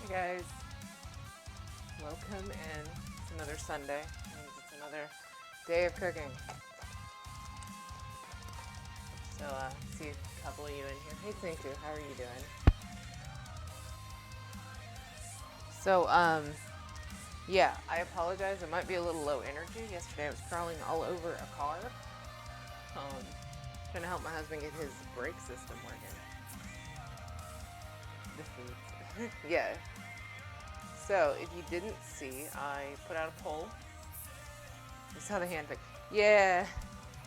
Hey guys, welcome in. It's another Sunday. It means it's another day of cooking. So, see a couple of you in here. Hey Tinku, how are you doing? So, yeah, I apologize. I might be a little low energy. Yesterday I was crawling all over a car, trying to help my husband get his brake system working. The food. Yeah. So, if you didn't see, I put out a poll. You saw the hand pic. Yeah,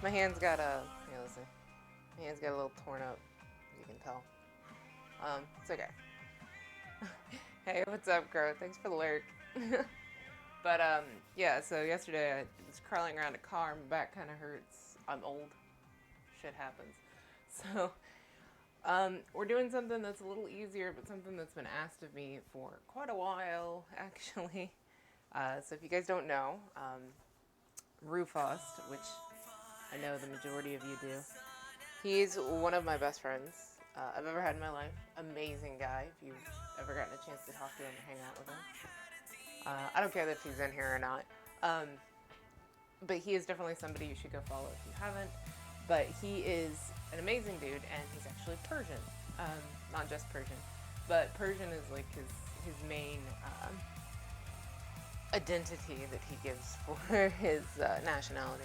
my hand's got a. Yeah, listen. My hand's got a little torn up. You can tell. It's okay. Hey, what's up, Crow? Thanks for the lurk. But yeah. So yesterday I was crawling around a car. My back kind of hurts. I'm old. Shit happens. So we're doing something that's a little easier, but something that's been asked of me for quite a while, actually. So if you guys don't know, Rufus, which I know the majority of you do, he's one of my best friends I've ever had in my life. Amazing guy. If you've ever gotten a chance to talk to him or hang out with him, I don't care if he's in here or not. But he is definitely somebody you should go follow if you haven't. But he is an amazing dude, and he's actually Persian. Not just Persian, but Persian is like his main identity that he gives for his nationality.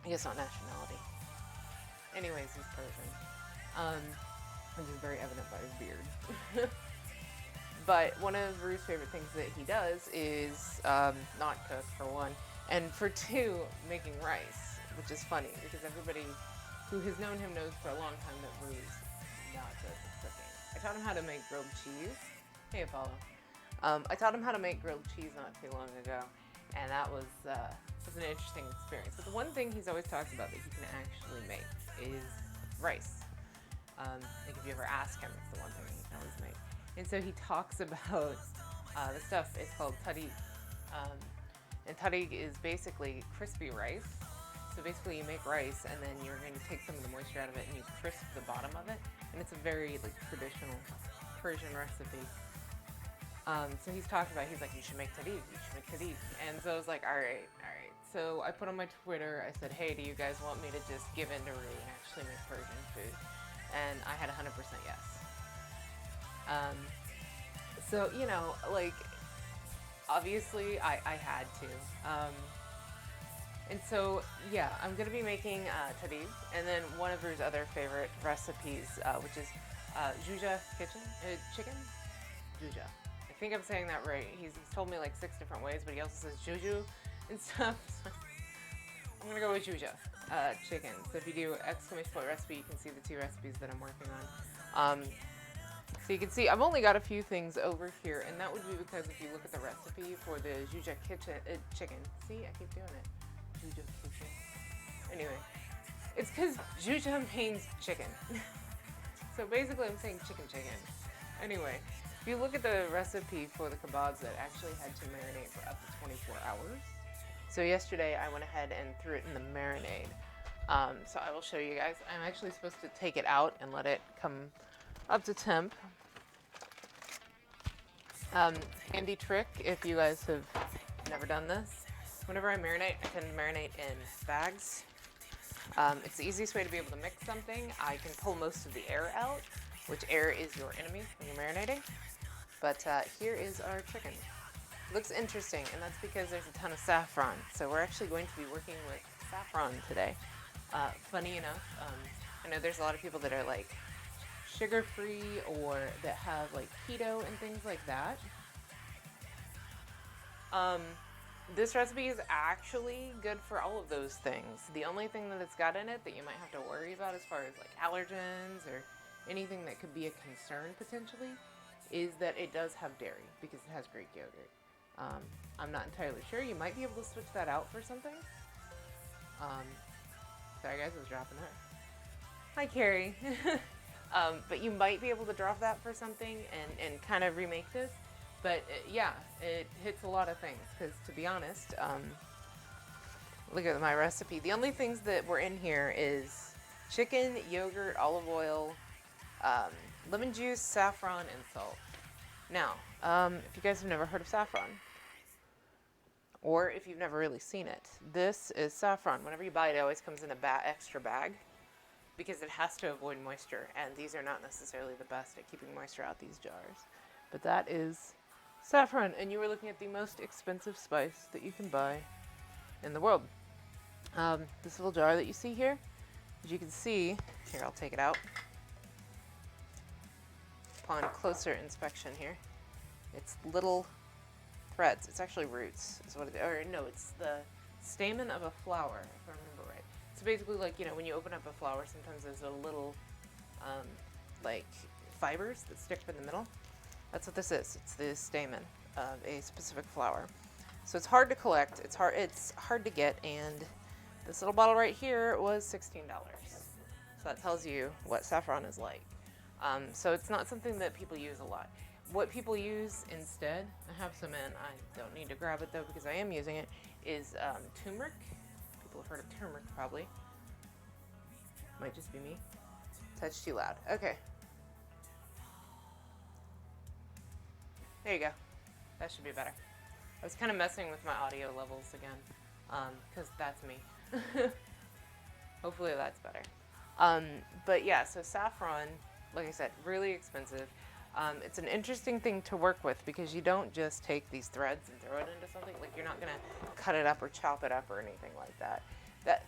I guess not nationality. Anyways, he's Persian, which is very evident by his beard. But one of Rue's favorite things that he does is not cook, for one, and for two, making rice, which is funny because everybody who has known him knows for a long time that Rue's not good at cooking. I taught him how to make grilled cheese. Hey, Apollo. I taught him how to make grilled cheese not too long ago, and that was an interesting experience. But the one thing he's always talked about that he can actually make is rice. Like if you ever ask him, it's the one thing he can always make. And so he talks about the stuff. It's called tadig, and tadig is basically crispy rice. So basically, you make rice, and then you're going to take some of the moisture out of it, and you crisp the bottom of it. And it's a very like traditional Persian recipe. So he's talking about, he's like, you should make tadig, you should make tadig. And so I was like, all right. So I put on my Twitter, I said, hey, do you guys want me to just give in to Rue and actually make Persian food? And I had 100% yes. So, you know, like, obviously I had to. And so, yeah, I'm going to be making tadig, and then one of Rue's other favorite recipes, which is jojeh chicken? Jojeh. I think I'm saying that right. He's told me like 6 different ways, but he also says juju and stuff. So I'm gonna go with jojeh chicken. So if you do exclamation point recipe, you can see the 2 recipes that I'm working on. So you can see I've only got a few things over here, and that would be because if you look at the recipe for the jojeh chicken, see, I keep doing it. Jojeh chicken. Anyway, it's because jojeh means chicken. So basically, I'm saying chicken. Anyway. If you look at the recipe for the kebabs, that actually had to marinate for up to 24 hours. So yesterday I went ahead and threw it in the marinade. So I will show you guys. I'm actually supposed to take it out and let it come up to temp. Handy trick if you guys have never done this. Whenever I marinate, I tend to marinate in bags. It's the easiest way to be able to mix something. I can pull most of the air out, which air is your enemy when you're marinating. But here is our chicken. It looks interesting, and that's because there's a ton of saffron. So we're actually going to be working with saffron today. Funny enough, I know there's a lot of people that are like sugar-free or that have like keto and things like that. This recipe is actually good for all of those things. The only thing that it's got in it that you might have to worry about as far as like allergens or anything that could be a concern potentially is that it does have dairy because it has Greek yogurt. I'm not entirely sure. You might be able to switch that out for something. Sorry guys, I was dropping her. Hi Carrie. But you might be able to drop that for something and kind of remake this. But yeah, it hits a lot of things because to be honest, look at my recipe. The only things that were in here is chicken, yogurt, olive oil, lemon juice, saffron, and salt. Now, if you guys have never heard of saffron, or if you've never really seen it, this is saffron. Whenever you buy it, it always comes in a extra bag because it has to avoid moisture, and these are not necessarily the best at keeping moisture out these jars. But that is saffron, and you are looking at the most expensive spice that you can buy in the world. This little jar that you see here, as you can see, here I'll take it out. Upon closer inspection here, it's little threads. It's actually roots, is what it is. Or no, it's the stamen of a flower, if I remember right. So basically, like, you know, when you open up a flower, sometimes there's a little, like, fibers that stick up in the middle. That's what this is. It's the stamen of a specific flower. So it's hard to collect. It's hard to get, and this little bottle right here was $16. So that tells you what saffron is like. So it's not something that people use a lot. What people use instead, I have some in, I don't need to grab it though because I am using it, is turmeric. People have heard of turmeric probably. Might just be me. Touch too loud. Okay. There you go. That should be better. I was kind of messing with my audio levels again, because that's me. Hopefully that's better. But yeah, so saffron, like I said, really expensive. It's an interesting thing to work with because you don't just take these threads and throw it into something. Like, you're not going to cut it up or chop it up or anything like that.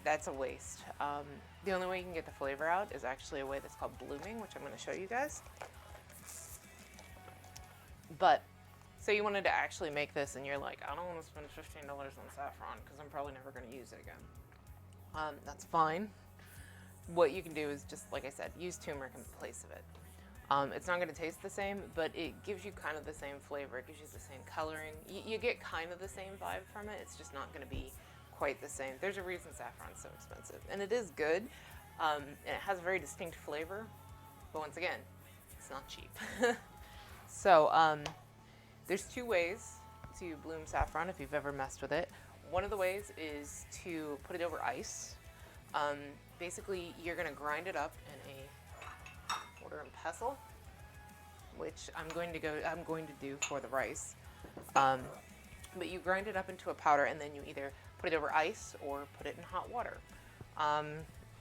That's a waste. The only way you can get the flavor out is actually a way that's called blooming, which I'm going to show you guys. But, say you wanted to actually make this and you're like, I don't want to spend $15 on saffron because I'm probably never going to use it again. That's fine. What you can do is just, like I said, use turmeric in place of it. It's not going to taste the same, but it gives you kind of the same flavor. It gives you the same coloring. You get kind of the same vibe from it. It's just not going to be quite the same. There's a reason saffron's so expensive. And it is good. And it has a very distinct flavor. But once again, it's not cheap. So there's two ways to bloom saffron if you've ever messed with it. One of the ways is to put it over ice. Basically, you're going to grind it up in a mortar and pestle, which I'm going to do for the rice. But you grind it up into a powder, and then you either put it over ice or put it in hot water.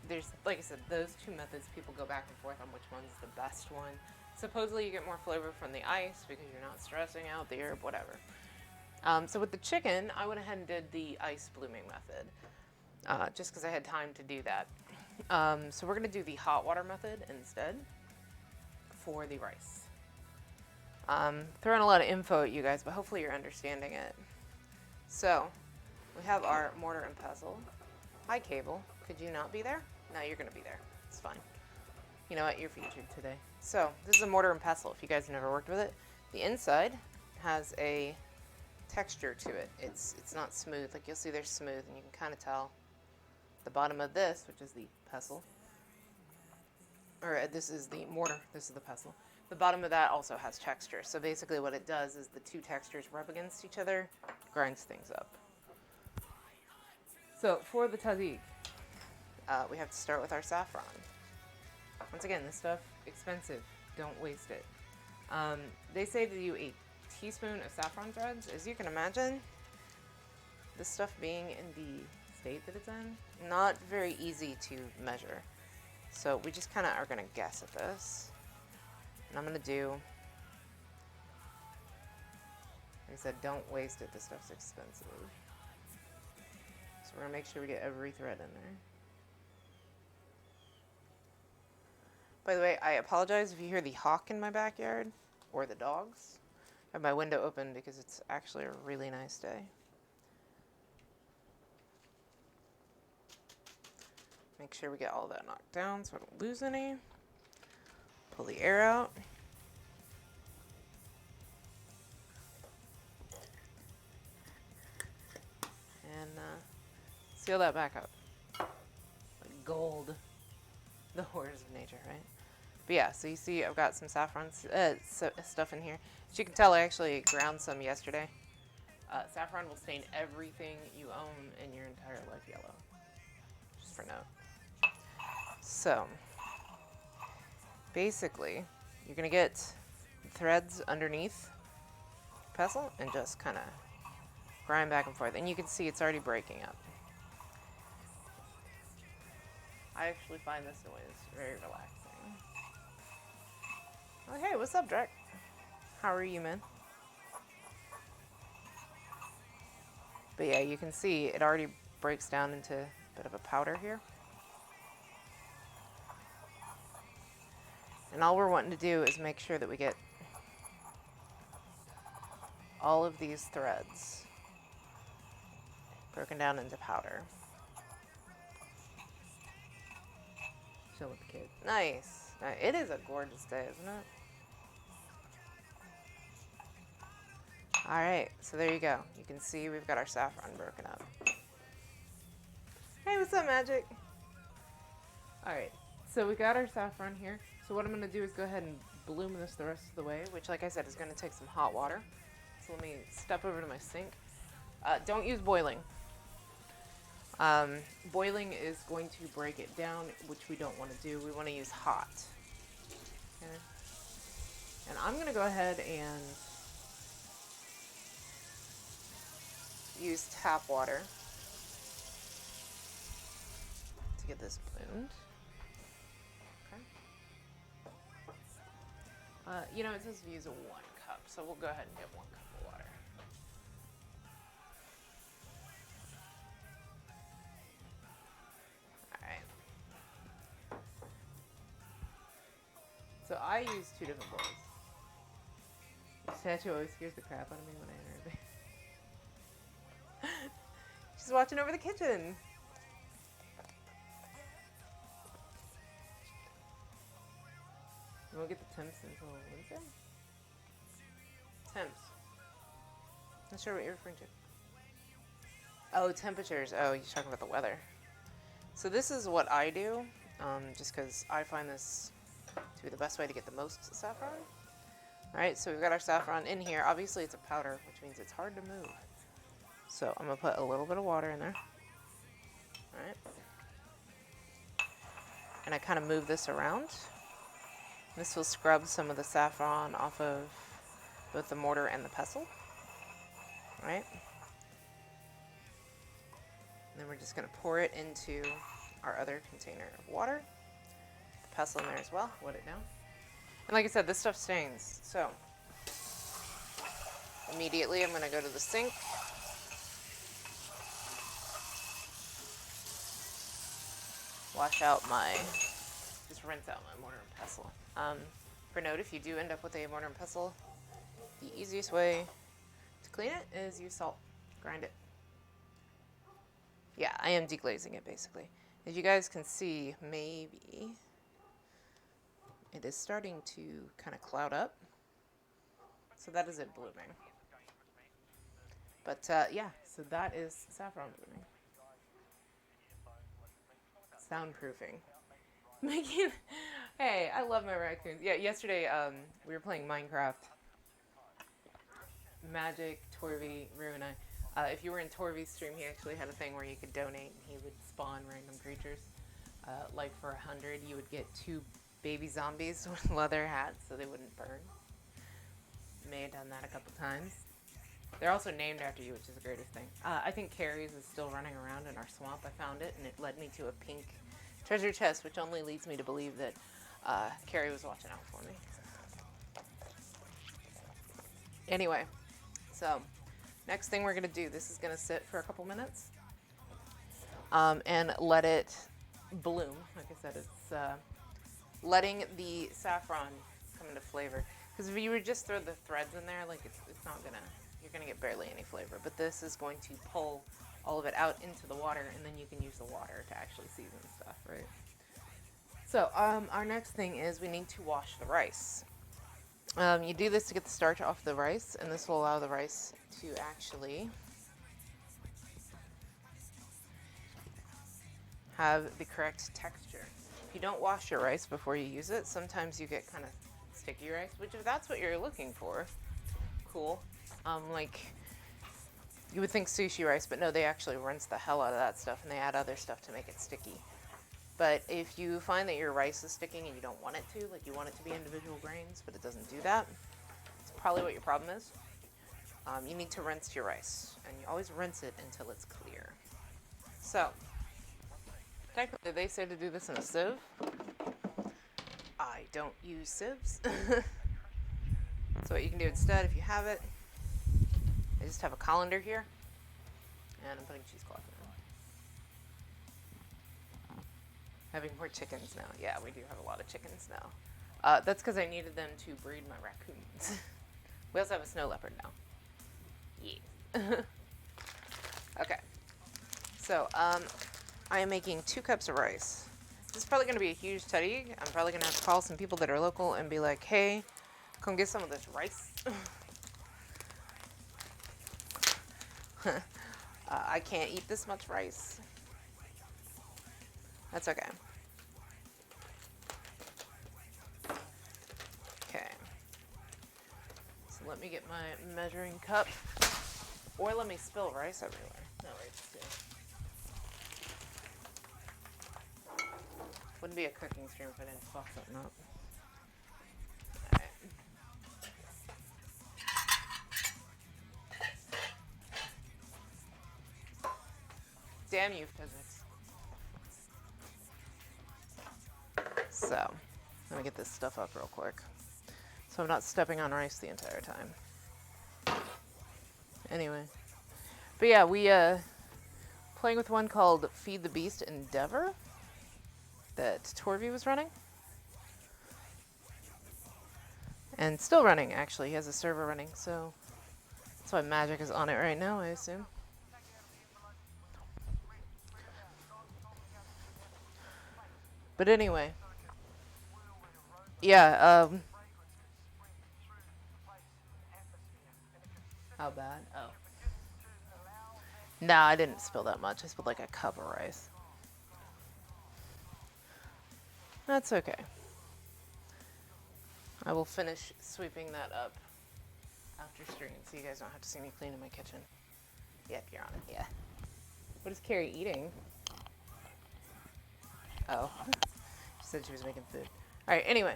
There's, like I said, those two methods. People go back and forth on which one's the best one. Supposedly, you get more flavor from the ice because you're not stressing out the herb, whatever. So with the chicken, I went ahead and did the ice blooming method, just because I had time to do that. So we're going to do the hot water method instead for the rice. Throwing a lot of info at you guys, but hopefully you're understanding it. So we have our mortar and pestle. Hi, Cable. Could you not be there? No, you're going to be there. It's fine. You know what? You're featured today. So this is a mortar and pestle. If you guys have never worked with it, the inside has a texture to it. It's not smooth. Like, you'll see they're smooth, and you can kind of tell. The bottom of this, which is the pestle, or this is the mortar, this is the pestle. The bottom of that also has texture. So basically what it does is the two textures rub against each other, grinds things up. So for the tahdig, we have to start with our saffron. Once again, this stuff, expensive. Don't waste it. They say to do a teaspoon of saffron threads. As you can imagine, this stuff being in the state that it's in, not very easy to measure. So we just kind of are going to guess at this. And I'm going to do, like I said, don't waste it. This stuff's expensive. So we're going to make sure we get every thread in there. By the way, I apologize if you hear the hawk in my backyard or the dogs. I have my window open because it's actually a really nice day. Make sure we get all that knocked down so I don't lose any. Pull the air out. And seal that back up. Like gold. The horrors of nature, right? But yeah, so you see I've got some saffron stuff in here. As you can tell, I actually ground some yesterday. Saffron will stain everything you own in your entire life yellow. Just for note. So, basically, you're going to get threads underneath the pestle and just kind of grind back and forth. And you can see it's already breaking up. I actually find this noise very relaxing. Oh, hey, what's up, Drek? How are you, man? But yeah, you can see it already breaks down into a bit of a powder here. And all we're wanting to do is make sure that we get all of these threads broken down into powder. Chill with the kids. Nice. It is a gorgeous day, isn't it? All right, so there you go. You can see we've got our saffron broken up. Hey, what's up, Magic? All right, so we got our saffron here. So what I'm gonna do is go ahead and bloom this the rest of the way, which, like I said, is gonna take some hot water. So let me step over to my sink. Don't use boiling. Boiling is going to break it down, which we don't want to do. We want to use hot. Okay. And I'm going to go ahead and use tap water to get this bloomed. Okay. You know, it says to use a 1 cup, so we'll go ahead and get 1 cup of water. So I use 2 different bowls. The statue always scares the crap out of me when I enter it. She's watching over the kitchen. You won't get the temps until Wednesday? Temps. Not sure what you're referring to. Oh, temperatures. Oh, you're talking about the weather. So this is what I do, just because I find this to be the best way to get the most saffron. All right, so we've got our saffron in here. Obviously, it's a powder, which means it's hard to move. So I'm gonna put a little bit of water in there. All right, and I kind of move this around. This will scrub some of the saffron off of both the mortar and the pestle. All right, and then we're just gonna pour it into our other container of water. The pestle in there as well. Wet it down. And like I said, this stuff stains. So immediately I'm gonna go to the sink. Wash out just rinse out my mortar and pestle. For note, if you do end up with a mortar and pestle, the easiest way to clean it is use salt. Grind it. Yeah, I am deglazing it basically. As you guys can see, maybe it is starting to kind of cloud up. So that is it blooming. But yeah, so that is saffron blooming. Soundproofing. Making, hey, I love my raccoons. Yeah, yesterday we were playing Minecraft. Magic, Torvy, Rue, and I. If you were in Torvy's stream, he actually had a thing where you could donate and he would spawn random creatures. Like for 100, you would get 2 baby zombies with leather hats so they wouldn't burn. May have done that a couple times. They're also named after you, which is the greatest thing. I think Carrie's is still running around in our swamp. I found it, and it led me to a pink treasure chest, which only leads me to believe that Carrie was watching out for me. Anyway, so next thing we're going to do, this is going to sit for a couple minutes and let it bloom. Like I said, it's letting the saffron come into flavor. Because if you would just throw the threads in there, like it's not going to, you're going to get barely any flavor. But this is going to pull all of it out into the water, and then you can use the water to actually season stuff, right? So our next thing is we need to wash the rice. You do this to get the starch off the rice, and this will allow the rice to actually have the correct texture. If you don't wash your rice before you use it, sometimes you get kind of sticky rice, which if that's what you're looking for, cool. Like you would think sushi rice, but no, they actually rinse the hell out of that stuff and they add other stuff to make it sticky. But if you find that your rice is sticking and you don't want it to, like you want it to be individual grains, but it doesn't do that, probably what your problem is. You need to rinse your rice, and you always rinse it until it's clear. So, technically they say to do this in a sieve. I don't use sieves. So what you can do instead, if you have it, I just have a colander here, and I'm putting cheesecloth in it. Having more chickens now. Yeah, we do have a lot of chickens now. That's because I needed them to breed my raccoons. We also have a snow leopard now. Yeah. Okay. So, I am making 2 cups of rice. This is probably going to be a huge study. I'm probably going to have to call some people that are local and be like, hey, come get some of this rice. I can't eat this much rice. That's okay. Okay. So let me get my measuring cup. Or let me spill rice everywhere. No, wait, let's see. Wouldn't be a cooking stream if I didn't fuck something up. Alright. Damn you, physics. So, let me get this stuff up real quick. So I'm not stepping on rice the entire time. Anyway. But yeah, we, playing with one called Feed the Beast Endeavor that Torvy was running. And still running, actually. He has a server running, so that's why Magic is on it right now, I assume. But anyway. Yeah, how bad? Oh. Nah, I didn't spill that much. I spilled like a cup of rice. That's okay. I will finish sweeping that up after stream, so you guys don't have to see me cleaning my kitchen. Yep, you're on it, yeah. What is Carrie eating? Oh. She said she was making food. Alright, anyway.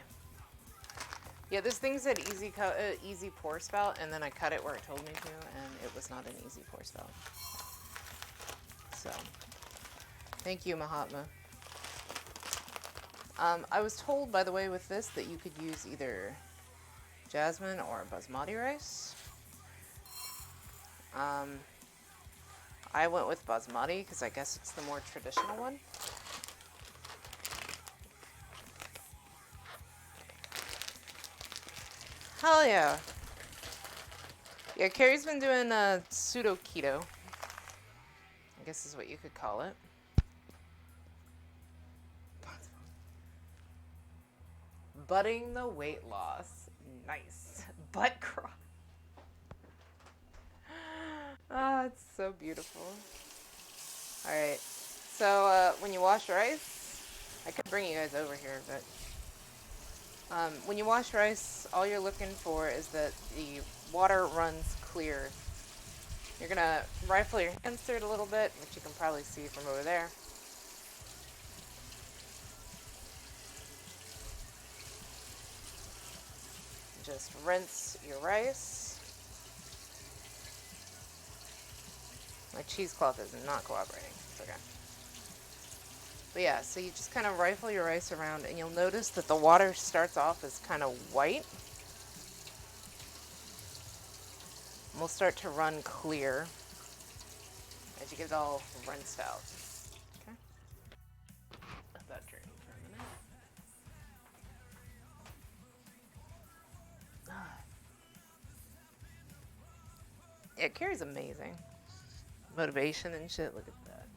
Yeah, this thing said easy pour spout, and then I cut it where it told me to, and it was not an easy pour spout. So, thank you, Mahatma. I was told, by the way, with this, that you could use either jasmine or basmati rice. I went with basmati because I guess it's the more traditional one. Hell yeah. Yeah, Carrie's been doing pseudo keto. I guess is what you could call it. Budding the weight loss. Nice. Butt crop. Oh, it's so beautiful. Alright. So, when you wash rice, I could bring you guys over here, but when you wash rice, all you're looking for is that the water runs clear. You're gonna rifle your hands through it a little bit, which you can probably see from over there. Just rinse your rice. My cheesecloth is not cooperating. It's okay. But yeah, so you just kind of rifle your rice around, and you'll notice that the water starts off as kind of white. And will start to run clear as you get it all rinsed out. Okay? Let that drain for a minute. Yeah, Carrie's amazing. Motivation and shit, look at that.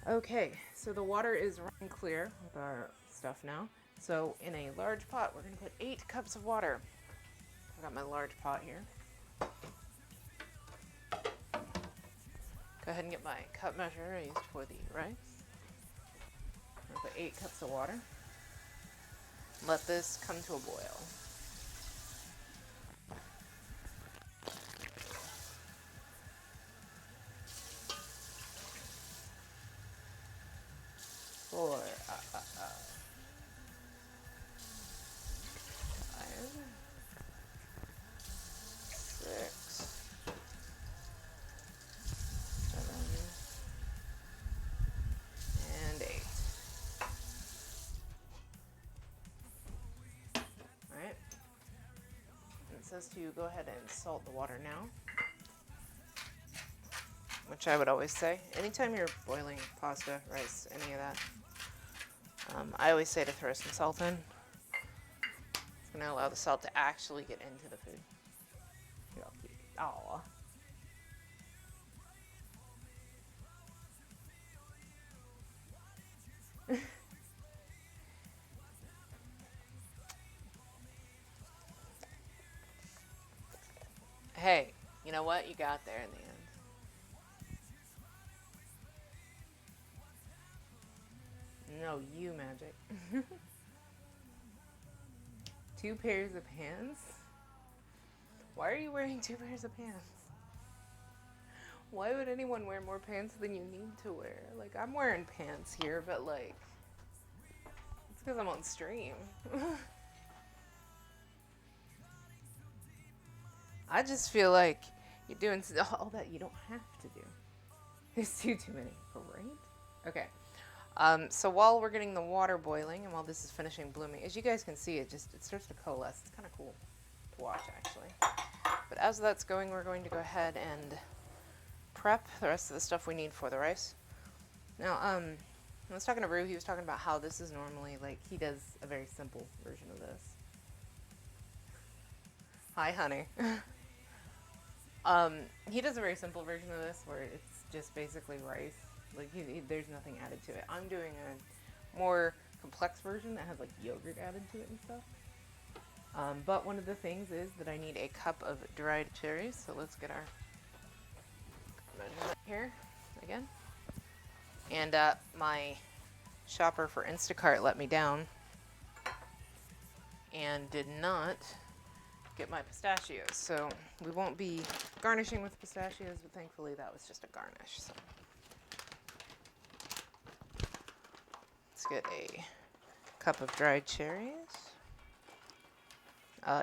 Okay, so the water is running clear with our stuff now. So in a large pot, we're gonna put 8 cups of water. I got my large pot here. Go ahead and get my cup measure I used for the rice. I'm gonna put 8 cups of water. Let this come to a boil. Four, 5, says to go ahead and salt the water now, which I would always say. Anytime you're boiling pasta, rice, any of that, I always say to throw some salt in. It's going to allow the salt to actually get into the food. You're all cute. Aw. Hey, you know what? You got there in the end. No, you, Magic. 2 pairs of pants? Why are you wearing 2 pairs of pants? Why would anyone wear more pants than you need to wear? Like, I'm wearing pants here, but like, it's because I'm on stream. I just feel like you're doing all that you don't have to do. There's too many, right? Okay. So while we're getting the water boiling and while this is finishing blooming, as you guys can see, it starts to coalesce. It's kind of cool to watch, actually. But as that's going, we're going to go ahead and prep the rest of the stuff we need for the rice. Now, I was talking to Rue. He was talking about how this is normally, like, he does a very simple version of this. Hi, honey. He does a very simple version of this where it's just basically rice. Like, there's nothing added to it. I'm doing a more complex version that has, like, yogurt added to it and stuff. But one of the things is that I need a cup of dried cherries. So let's get our measurement here again. And my shopper for Instacart let me down and did not get my pistachios. So we won't be garnishing with pistachios, but thankfully that was just a garnish. So let's get a cup of dried cherries.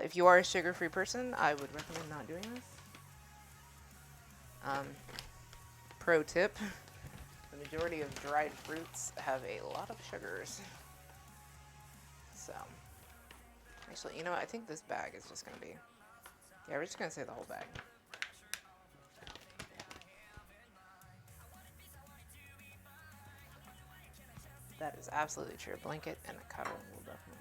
If you are a sugar-free person, I would recommend not doing this. Pro tip, the majority of dried fruits have a lot of sugars. So, actually, you know what? I think this bag is just going to be, yeah, we're just going to say the whole bag. That is absolutely true. A blanket and a cuddle will definitely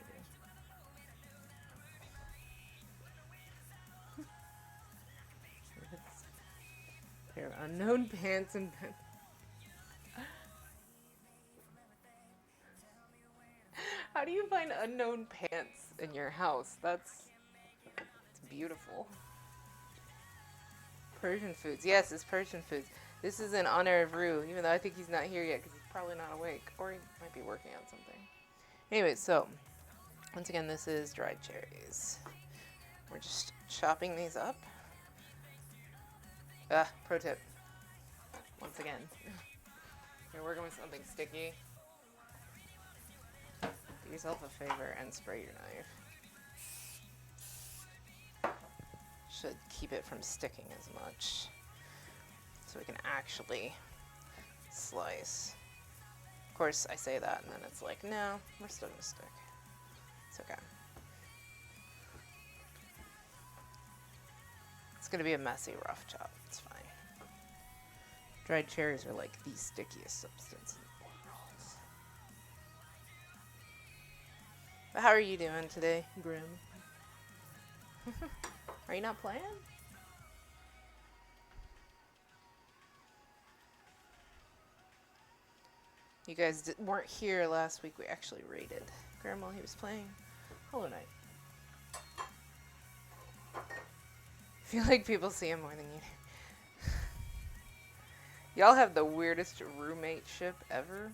do. Pair of unknown pants and pants. How do you find unknown pants in your house? It's beautiful. Persian foods. Yes, it's Persian foods. This is in honor of Rue, even though I think he's not here yet because he's probably not awake. Or he might be working on something. Anyway, so, once again, this is dried cherries. We're just chopping these up. Pro tip. Once again, you're working with something sticky. Do yourself a favor and spray your knife. Should keep it from sticking as much. So we can actually slice. Of course, I say that and then it's like, no, we're still gonna stick. It's okay. It's gonna be a messy, rough chop. It's fine. Dried cherries are like the stickiest substance in the world. But how are you doing today, Grim? Are you not playing? You guys weren't here last week. We actually raided Grim while he was playing Hollow Knight. I feel like people see him more than you do. Y'all have the weirdest roommate ship ever.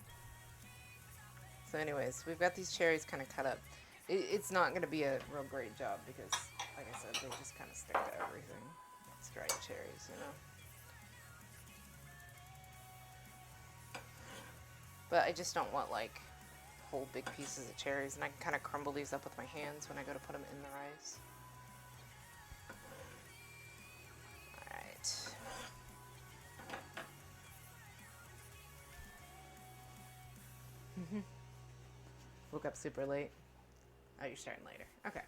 So anyways, we've got these cherries kind of cut up. It's not going to be a real great job because, like I said, they just kind of stick to everything. It's dried cherries, you know. But I just don't want, like, whole big pieces of cherries. And I can kind of crumble these up with my hands when I go to put them in the rice. Alright. Woke up super late. Oh, you're starting later. Okay.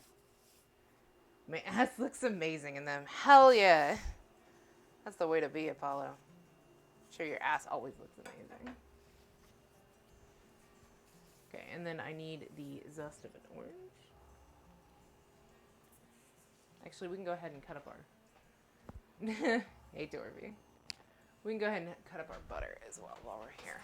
My ass looks amazing in them. Hell yeah. That's the way to be, Apollo. I'm sure your ass always looks amazing. Okay, and then I need the zest of an orange. Actually, we can go ahead and cut up our... Hey, Dorby. We can go ahead and cut up our butter as well while we're here.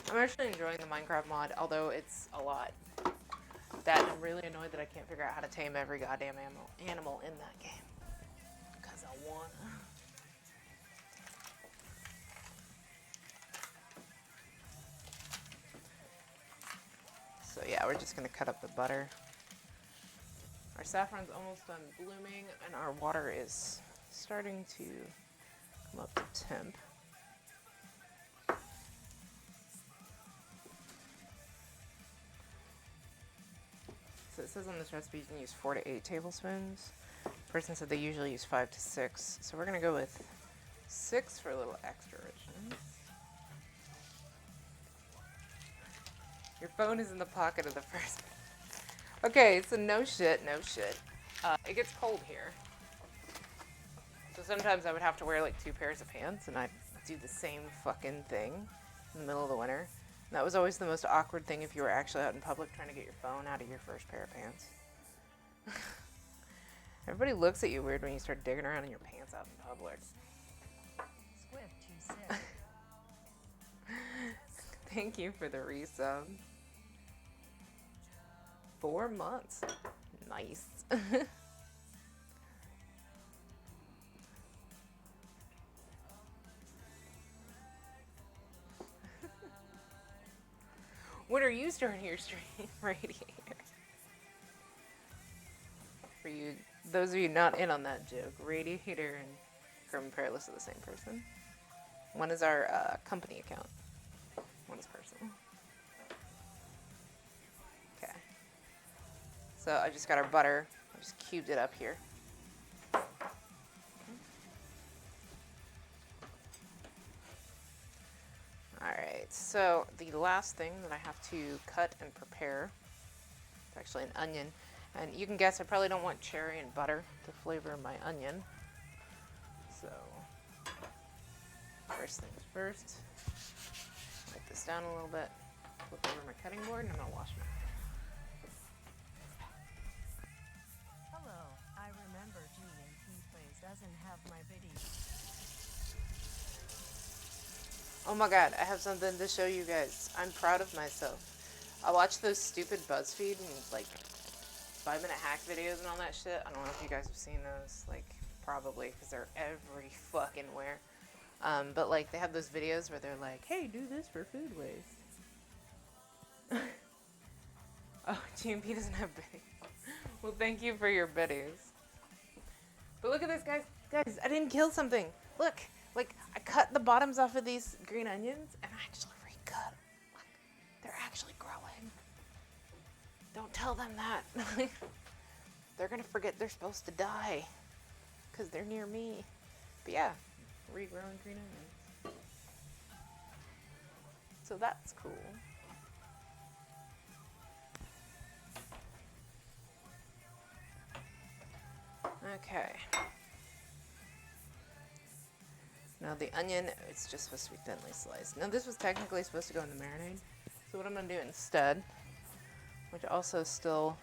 I'm actually enjoying the Minecraft mod, although it's a lot. That I'm really annoyed that I can't figure out how to tame every goddamn animal in that game. Because I wanna. So yeah, we're just gonna cut up the butter. Our saffron's almost done blooming, and our water is starting to come up to temp. So it says on this recipe you can use 4 to 8 tablespoons. The person said they usually use 5 to 6, so we're gonna go with 6 for a little extra richness. Your phone is in the pocket of the first. Okay, so no shit. It gets cold here. So sometimes I would have to wear like 2 pairs of pants, and I'd do the same fucking thing in the middle of the winter. And that was always the most awkward thing if you were actually out in public trying to get your phone out of your first pair of pants. Everybody looks at you weird when you start digging around in your pants out in public. Swift, Thank you for the resub. 4 months. Nice. When are you starting your stream, Radiator? For you, those of you not in on that joke, Radiator and Grim Perilous are the same person. One is our company account. One is personal. Okay. So I just got our butter. I just cubed it up here. Alright, so the last thing that I have to cut and prepare is actually an onion. And you can guess I probably don't want cherry and butter to flavor my onion. So, first things first, wipe this down a little bit, flip over my cutting board, and I'm gonna wash my hands. Hello, I remember G&P Plays doesn't have my biddy. Oh my god, I have something to show you guys. I'm proud of myself. I watch those stupid BuzzFeed and like 5-minute hack videos and all that shit. I don't know if you guys have seen those, like probably because they're every fucking where. But like they have those videos where they're like, hey, do this for food waste. Oh, GMP doesn't have biddies. Well, thank you for your biddies. But look at this, guys. Guys, I didn't kill something. Look, like I cut the bottoms off of these green onions and I actually recut them. Look, they're actually growing. Don't tell them that. They're gonna forget they're supposed to die because they're near me. But yeah, regrowing green onions. So that's cool. Okay. Now the onion, it's just supposed to be thinly sliced. Now this was technically supposed to go in the marinade. So what I'm gonna do instead, which also still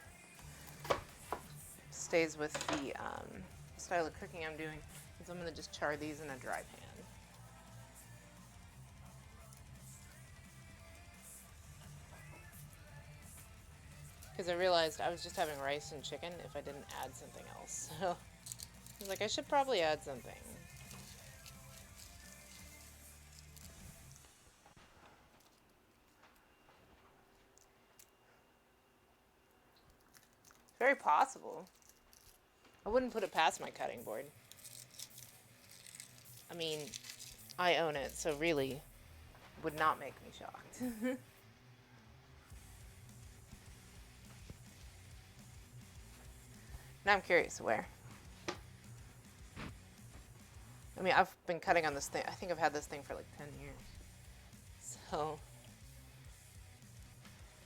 stays with the style of cooking I'm doing, is I'm gonna just char these in a dry pan. Because I realized I was just having rice and chicken if I didn't add something else. So I was like, I should probably add something. Very possible. I wouldn't put it past my cutting board. I mean, I own it, so really would not make me shocked. Now I'm curious where. I mean, I've been cutting on this thing. I think I've had this thing for like 10 years. So,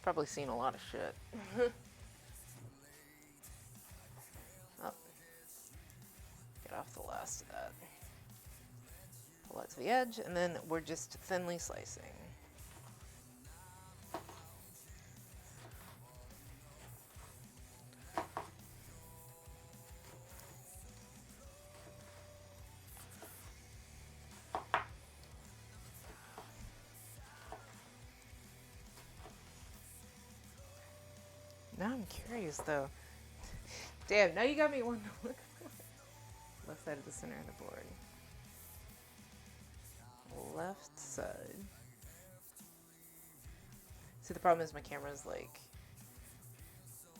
probably seen a lot of shit. Oh, get off the last of that. Pull that to the edge, and then we're just thinly slicing. Now I'm curious though. Damn, now you got me wanting to look. Left side of the center of the board. Left side. See, the problem is my camera's like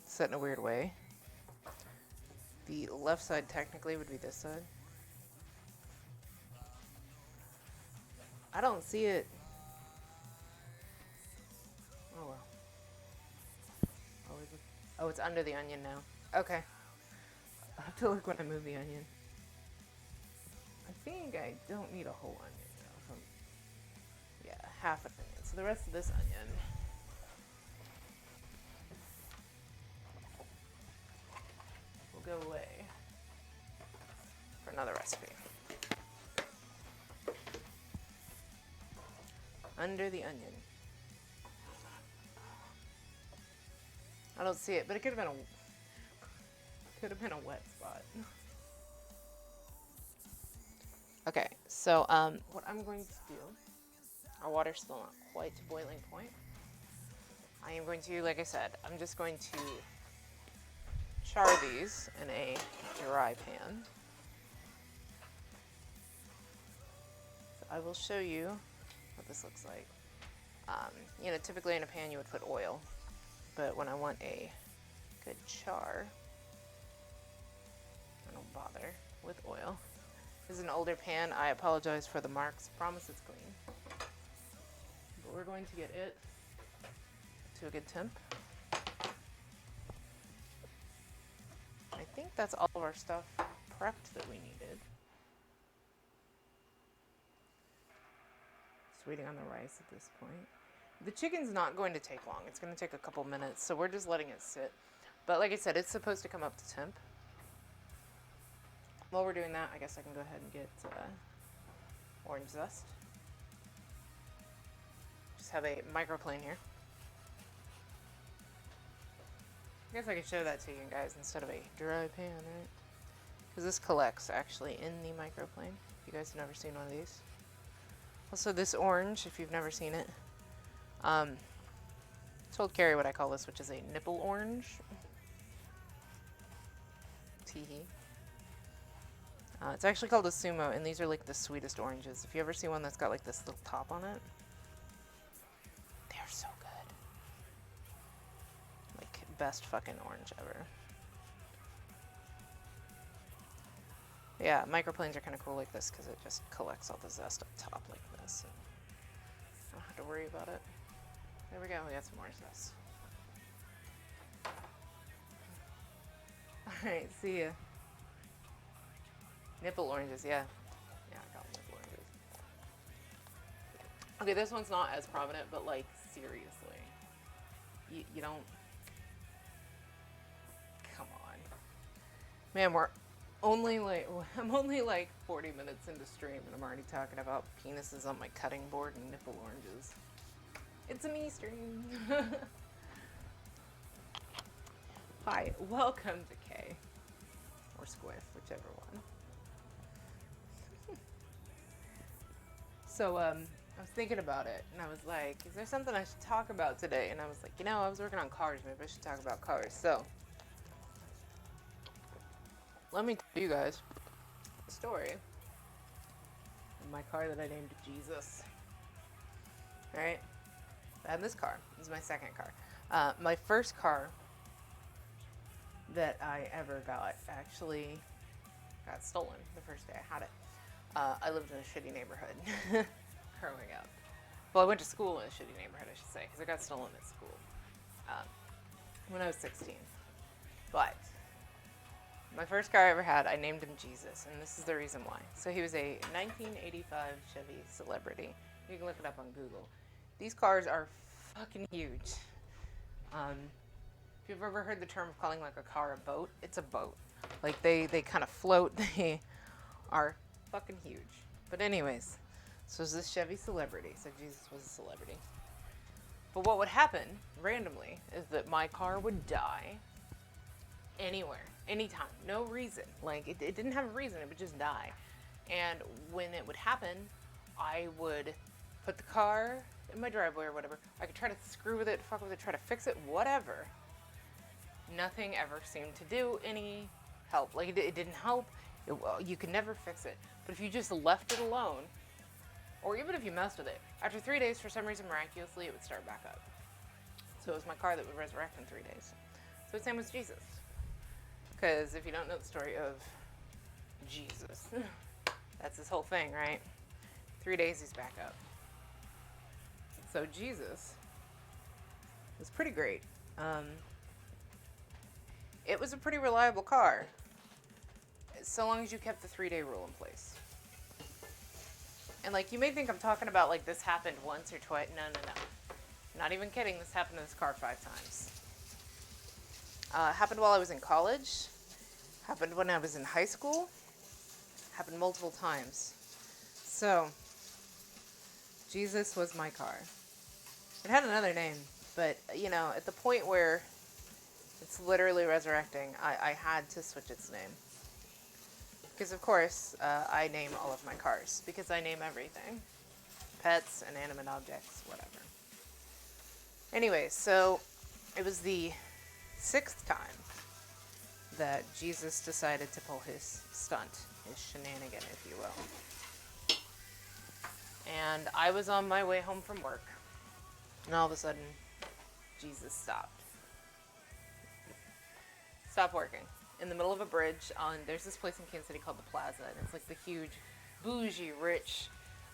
set in a weird way. The left side technically would be this side. I don't see it. Oh well. Oh, is it? Oh, it's under the onion now. Okay. I'll have to look when I move the onion. I think I don't need a whole onion though. Yeah, half an onion. So the rest of this onion. Will go away for another recipe. Under the onion. I don't see it, but it could have been a wet spot. Okay, so what I'm going to do, our water's still not quite to boiling point. I am going to, like I said, I'm just going to char these in a dry pan. So I will show you what this looks like. You know, typically in a pan you would put oil, but when I want a good char, I don't bother with oil. This is an older pan. I apologize for the marks. Promise it's clean. But we're going to get it to a good temp. I think that's all of our stuff prepped that we needed. Just waiting on the rice at this point. The chicken's not going to take long. It's going to take a couple minutes, so we're just letting it sit. But like I said, it's supposed to come up to temp. While we're doing that, I guess I can go ahead and get orange zest. Just have a microplane here. I guess I could show that to you guys instead of a dry pan, right? Because this collects actually in the microplane. If you guys have never seen one of these. Also this orange, if you've never seen it. Told Carrie what I call this, which is a nipple orange. Teehee. It's actually called a sumo, and these are like the sweetest oranges. If you ever see one that's got like this little top on it, they're so good. Like, best fucking orange ever. Yeah, microplanes are kind of cool like this because it just collects all the zest up top like this. And I don't have to worry about it. There we go, we got some more zest. Alright, see ya. Nipple oranges, yeah. Yeah, I got nipple oranges. Okay, this one's not as prominent, but like, seriously. You don't... Come on. Man, I'm only like 40 minutes into stream and I'm already talking about penises on my cutting board and nipple oranges. It's a me stream. Hi, welcome to K. Or Squiff, whichever one. So, I was thinking about it, and I was like, is there something I should talk about today? And I was like, you know, I was working on cars, maybe I should talk about cars. So, let me tell you guys a story of my car that I named Jesus. Alright? I have this car. This is my second car. My first car that I ever got actually got stolen the first day I had it. I lived in a shitty neighborhood growing up. Well, I went to school in a shitty neighborhood, I should say, because it got stolen at school when I was 16. But My first car I ever had, I named him Jesus, and this is the reason why. So he was a 1985 Chevy Celebrity. You can look it up on Google. These cars are fucking huge. If you've ever heard the term of calling like a car a boat, it's a boat. Like they kind of float. They are fucking huge. But anyways, so it's this Chevy Celebrity. So Jesus was a celebrity. But what would happen randomly is that my car would die anywhere, anytime, no reason. Like it didn't have a reason, it would just die. And when it would happen, I would put the car in my driveway or whatever. I could try to screw with it, fuck with it, try to fix it, whatever. Nothing ever seemed to do any help. Like it didn't help. You could never fix it. But if you just left it alone, or even if you messed with it, after 3 days, for some reason, miraculously, it would start back up. So it was my car that would resurrect in 3 days. So the same with Jesus. Because if you don't know the story of Jesus, that's his whole thing, right? 3 days, he's back up. So Jesus was pretty great. It was a pretty reliable car, so long as you kept the 3-day rule in place. And like, you may think I'm talking about like this happened once or twice. No. Not even kidding. This happened to this car 5 times. Happened while I was in college. Happened when I was in high school. Happened multiple times. So, Jesus was my car. It had another name, but you know, at the point where it's literally resurrecting, I had to switch its name. Because, of course, I name all of my cars. Because I name everything. Pets, inanimate objects, whatever. Anyway, so it was the 6th time that Jesus decided to pull his stunt, his shenanigan, if you will. And I was on my way home from work. And all of a sudden, Jesus stopped. Stopped working. In the middle of a bridge there's this place in Kansas City called the Plaza, and it's like the huge, bougie, rich,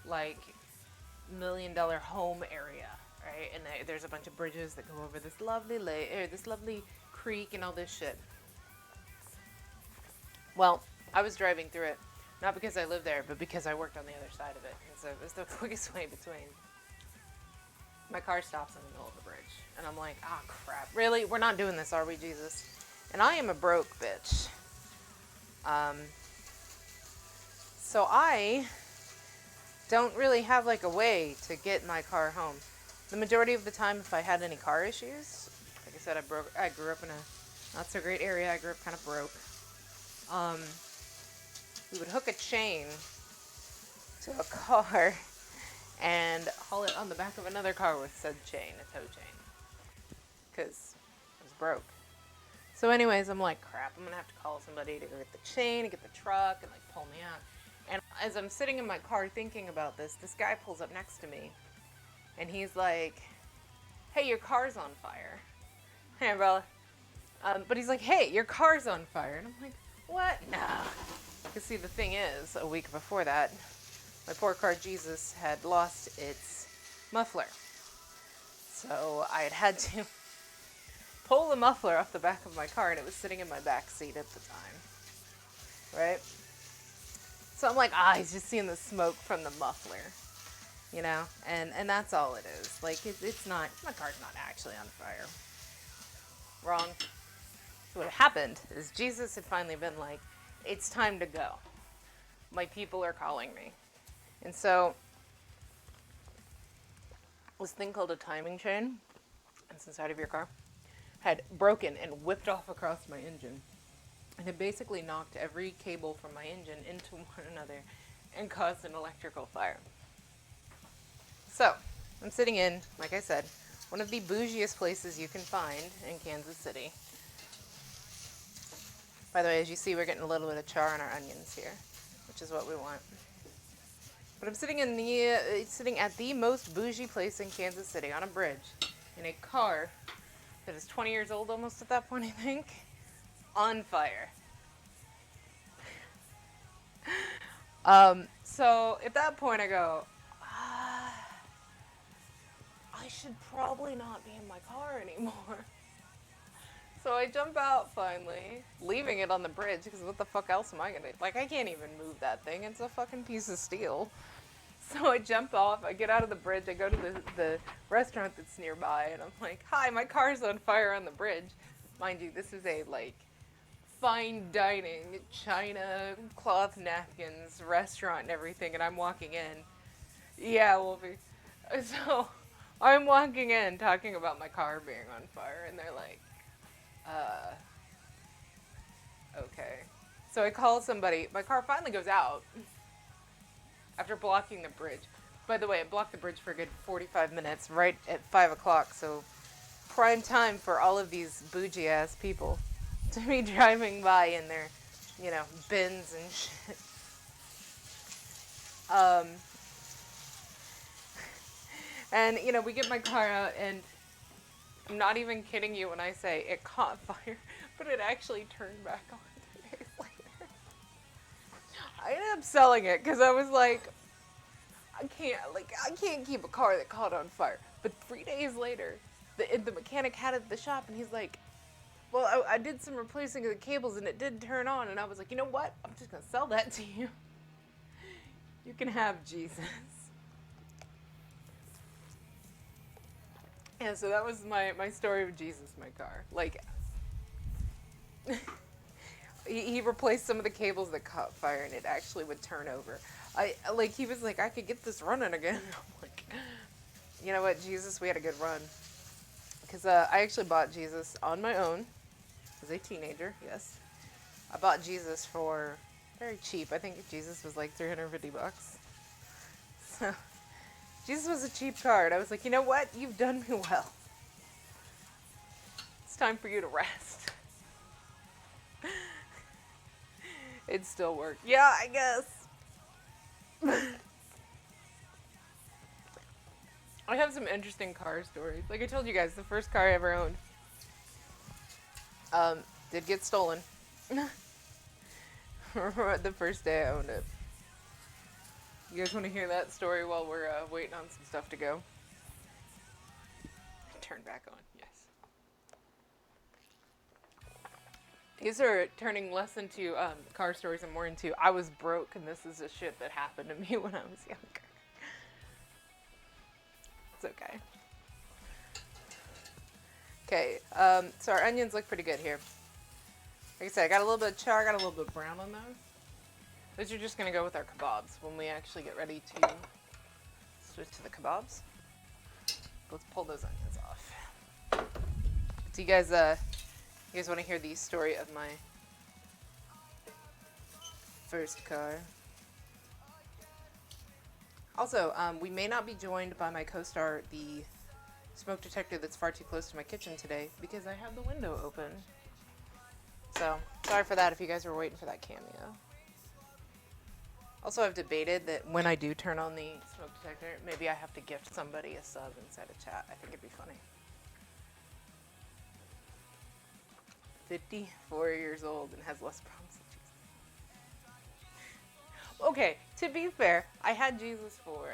like, $1 million home area, right? And there's a bunch of bridges that go over this lovely creek and all this shit. Well, I was driving through it, not because I lived there, but because I worked on the other side of it, and so it was the quickest way between. My car stops in the middle of the bridge, and I'm like, ah, crap, really? We're not doing this, are we, Jesus? And I am a broke bitch. So I don't really have like a way to get my car home. The majority of the time, if I had any car issues, like I said, I grew up in a not so great area. I grew up kind of broke. We would hook a chain to a car and haul it on the back of another car with said chain, a tow chain, because I was broke. So anyways, I'm like, crap, I'm going to have to call somebody to go get the chain and get the truck and like pull me out. And as I'm sitting in my car thinking about this guy pulls up next to me and he's like, hey, your car's on fire. Hey, brother. But he's like, hey, your car's on fire. And I'm like, what? Nah. Because see, the thing is, a week before that, my poor car Jesus had lost its muffler. So I had to pull the muffler off the back of my car, and it was sitting in my back seat at the time, right? So I'm like, he's just seeing the smoke from the muffler, you know, and that's all it is. Like, it's not, my car's not actually on fire. Wrong. So what happened is Jesus had finally been like, it's time to go. My people are calling me. And so this thing called a timing chain, it's inside of your car, had broken and whipped off across my engine. And it basically knocked every cable from my engine into one another and caused an electrical fire. So, I'm sitting in, like I said, one of the bougiest places you can find in Kansas City. By the way, as you see, we're getting a little bit of char on our onions here, which is what we want. But I'm sitting at the most bougie place in Kansas City on a bridge in a car that is 20 years old almost at that point, I think, on fire. So at that point I go, I should probably not be in my car anymore. So I jump out finally, leaving it on the bridge because what the fuck else am I gonna? Like, I can't even move that thing. It's a fucking piece of steel. So I jump off, I get out of the bridge, I go to the restaurant that's nearby, and I'm like, hi, my car's on fire on the bridge. Mind you, this is a, like, fine dining, china, cloth napkins, restaurant and everything, and I'm walking in. Yeah, Wolfie. So I'm walking in talking about my car being on fire, and they're like, uh, okay. So I call somebody, my car finally goes out after blocking the bridge. By the way, it blocked the bridge for a good 45 minutes, right at 5 o'clock, so prime time for all of these bougie ass people to be driving by in their, bins and shit. Um, and, we get my car out, and I'm not even kidding you when I say it caught fire, but it actually turned back on 2 days later. I ended up selling it because I was like, I can't keep a car that caught on fire. But 3 days later, the mechanic had it at the shop, and he's like, well, I did some replacing of the cables, and it did turn on. And I was like, you know what? I'm just going to sell that to you. You can have Jesus. Yeah, so that was my story of Jesus, my car. Like, he replaced some of the cables that caught fire, and it actually would turn over. He was like, I could get this running again. I'm like, you know what, Jesus, we had a good run. Because I actually bought Jesus on my own as a teenager, yes. I bought Jesus for very cheap. I think Jesus was like $350. So, Jesus was a cheap car, and I was like, you know what? You've done me well. It's time for you to rest. It still worked. Yeah, I guess. I have some interesting car stories. Like I told you guys, the first car I ever owned did get stolen. The first day I owned it. You guys want to hear that story while we're waiting on some stuff to go? Turn back on, yes. These are turning less into car stories and more into I was broke and this is the shit that happened to me when I was younger. It's okay. Okay, so our onions look pretty good here. Like I said, I got a little bit of char, I got a little bit of brown on those. Those are just going to go with our kebabs when we actually get ready to switch to the kebabs. Let's pull those onions off. So you guys want to hear the story of my first car? Also, we may not be joined by my co-star, the smoke detector that's far too close to my kitchen today, because I have the window open. So, sorry for that if you guys were waiting for that cameo. Also, I've debated that when I do turn on the smoke detector, maybe I have to gift somebody a sub inside a chat. I think it'd be funny. 54 years old and has less problems than Jesus. Okay, to be fair, I had Jesus for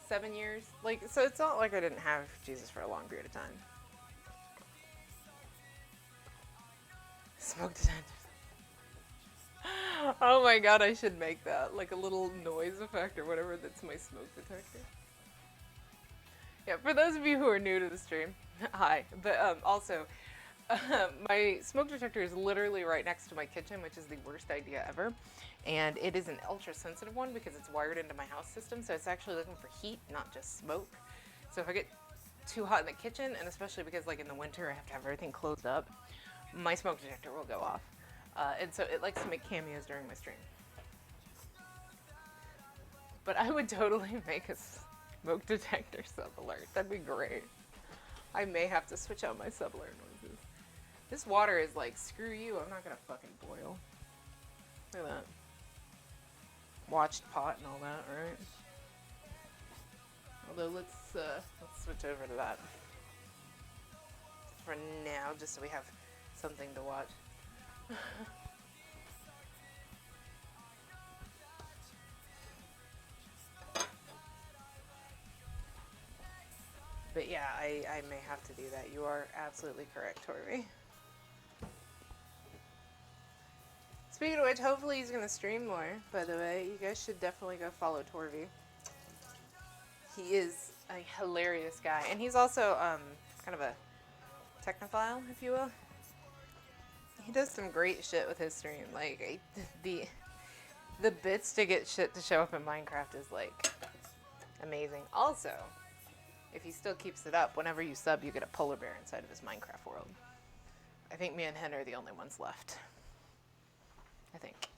7 years. So it's not like I didn't have Jesus for a long period of time. Smoke detector. Oh my god, I should make that. Like a little noise effect or whatever that's my smoke detector. Yeah, for those of you who are new to the stream, hi. But also, my smoke detector is literally right next to my kitchen, which is the worst idea ever. And it is an ultra-sensitive one because it's wired into my house system, so it's actually looking for heat, not just smoke. So if I get too hot in the kitchen, and especially because like in the winter I have to have everything closed up, my smoke detector will go off. And so it likes to make cameos during my stream. But I would totally make a smoke detector sub alert. That'd be great. I may have to switch out my sub alert noises. This water is like, screw you, I'm not gonna fucking boil. Look at that. Watched pot and all that, right? Although let's switch over to that for now, just so we have something to watch. But yeah, I may have to do that. You are absolutely correct, Torby. Speaking of which, hopefully he's gonna stream more, by the way. You guys should definitely go follow Torby. He is a hilarious guy. And he's also kind of a technophile, if you will. He does some great shit with his stream. Like, the bits to get shit to show up in Minecraft is, like, amazing. Also, if he still keeps it up, whenever you sub, you get a polar bear inside of his Minecraft world. I think me and Hen are the only ones left. I think.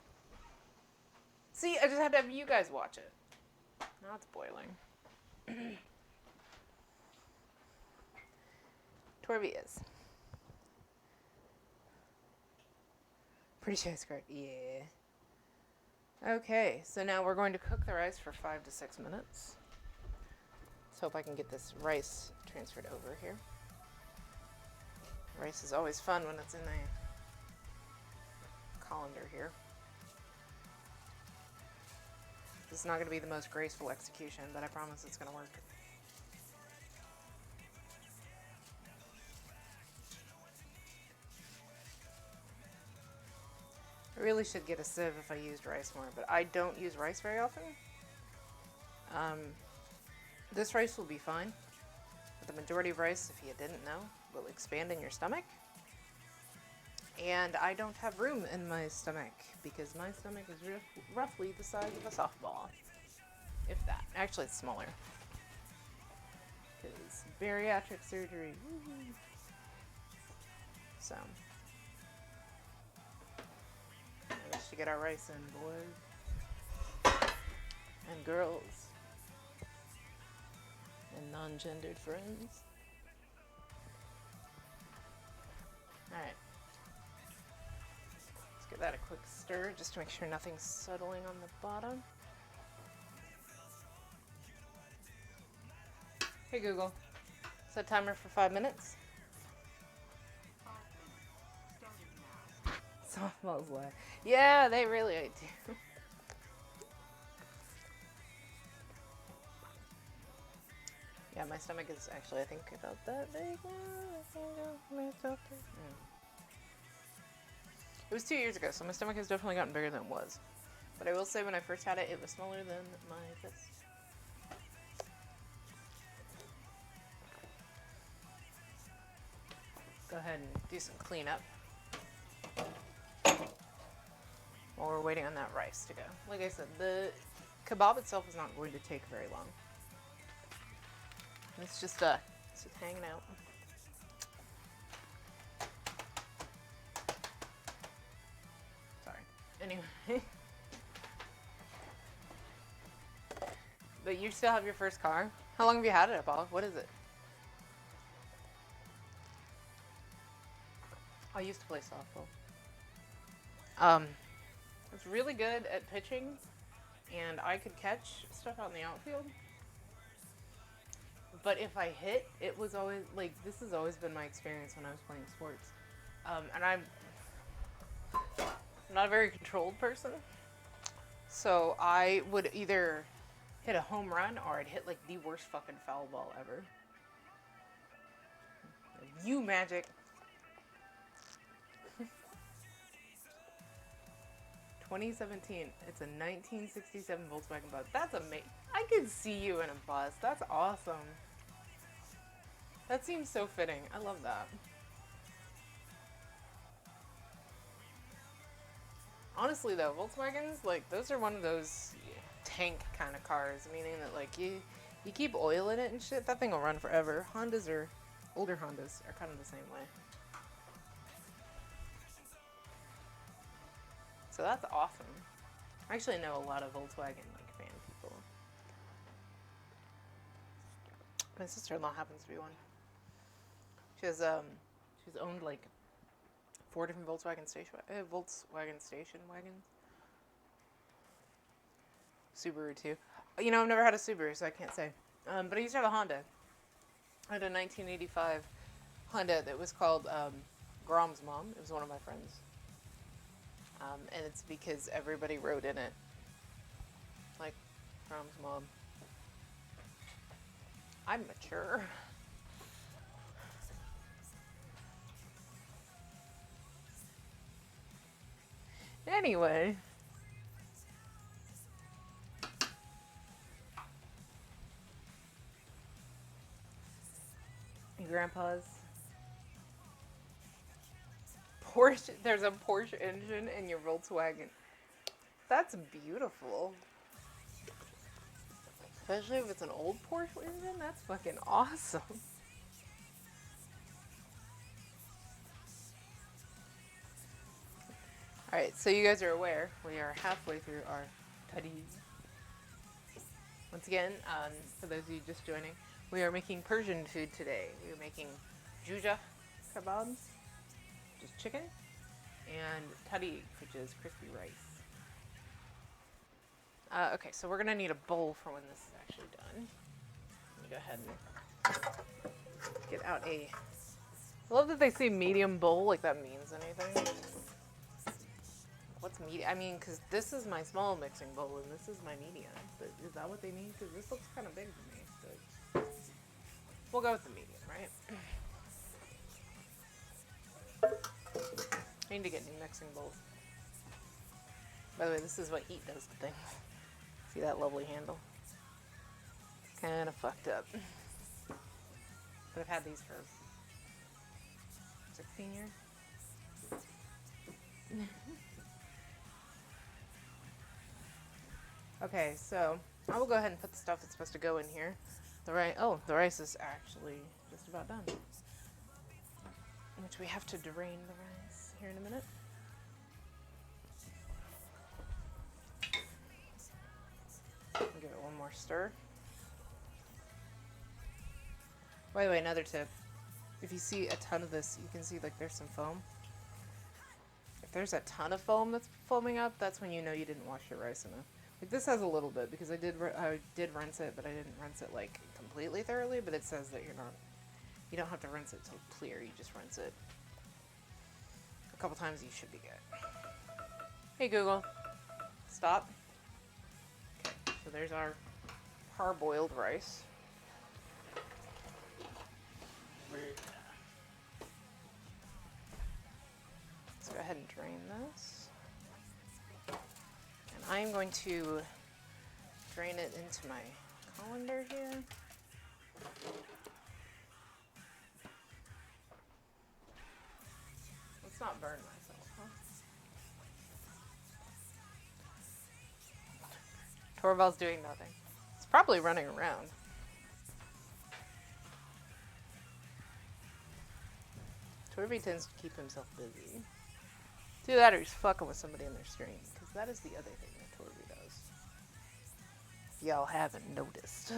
See, I just had to have you guys watch it. Now it's boiling. Torby is. Pretty sure it's correct. Yeah. Okay, so now we're going to cook the rice for 5 to 6 minutes. Let's hope I can get this rice transferred over here. Rice is always fun when it's in a colander here. This is not going to be the most graceful execution, but I promise it's going to work. I really should get a sieve if I used rice more, but I don't use rice very often. This rice will be fine. But the majority of rice, if you didn't know, will expand in your stomach. And I don't have room in my stomach because my stomach is roughly the size of a softball. If that. Actually, it's smaller. Because bariatric surgery. Woo-hoo. So. I guess to get our rice in, boys. And girls. And non-gendered friends. Alright. Let's give that a quick stir just to make sure nothing's settling on the bottom. Hey Google, set timer for 5 minutes. Softballs way. Yeah, they really do. Yeah, my stomach is actually, I think, about that big. It was 2 years ago, so my stomach has definitely gotten bigger than it was. But I will say when I first had it, it was smaller than my fist. Go ahead and do some cleanup while we're waiting on that rice to go. Like I said, the kebab itself is not going to take very long. It's just hanging out. Sorry. Anyway. But you still have your first car? How long have you had it, Paul? What is it? I used to play softball. I was really good at pitching, and I could catch stuff out in the outfield. But if I hit, it was always, like, this has always been my experience when I was playing sports. And I'm not a very controlled person. So I would either hit a home run or I'd hit, like, the worst fucking foul ball ever. You magic. 2017. It's a 1967 Volkswagen bus. That's amazing. I could see you in a bus. That's awesome. That seems so fitting. I love that. Honestly though, Volkswagens, like, those are one of those tank kind of cars, meaning that, like, you keep oil in it and shit, that thing will run forever. Older Hondas are kind of the same way. So that's awesome. I actually know a lot of Volkswagen, like, fan people. My sister-in-law happens to be one. She's owned, like, 4 different Volkswagen station wagons. Subaru too. You know, I've never had a Subaru, so I can't say. But I used to have a Honda. I had a 1985 Honda that was called Grom's Mom. It was one of my friends. And it's because everybody rode in it. Like, Grom's Mom. I'm mature. Anyway. Your grandpa's Porsche. There's a Porsche engine in your Volkswagen. That's beautiful. Especially if it's an old Porsche engine. That's fucking awesome. Alright, so you guys are aware, we are halfway through our taddy. Once again, for those of you just joining, we are making Persian food today. We are making jojeh kebabs, which is chicken, and taddy, which is crispy rice. Okay, so we're gonna need a bowl for when this is actually done. Let me go ahead and get out a... I love that they say medium bowl, like that means anything. What's medium? I mean, because this is my small mixing bowl and this is my medium. But is that what they mean? Because this looks kind of big for me. So we'll go with the medium, right? I need to get new mixing bowls. By the way, this is what heat does to things. See that lovely handle? Kind of fucked up. But I've had these for 16 years. Okay, so I will go ahead and put the stuff that's supposed to go in here. The rice is actually just about done. Which we have to drain the rice here in a minute. Give it one more stir. By the way, another tip. If you see a ton of this, you can see like there's some foam. If there's a ton of foam that's foaming up, that's when you know you didn't wash your rice enough. Like this has a little bit because I did rinse it, but I didn't rinse it like completely thoroughly. But it says that you don't have to rinse it till clear. You just rinse it a couple times. You should be good. Hey Google, stop. Okay, so there's our parboiled rice. Let's go ahead and drain this. And I'm going to drain it into my colander here. Let's not burn myself, huh? Torvald's doing nothing. It's probably running around. Torby tends to keep himself busy. Do that or he's fucking with somebody in their stream, because that is the other thing that Torby does. If y'all haven't noticed.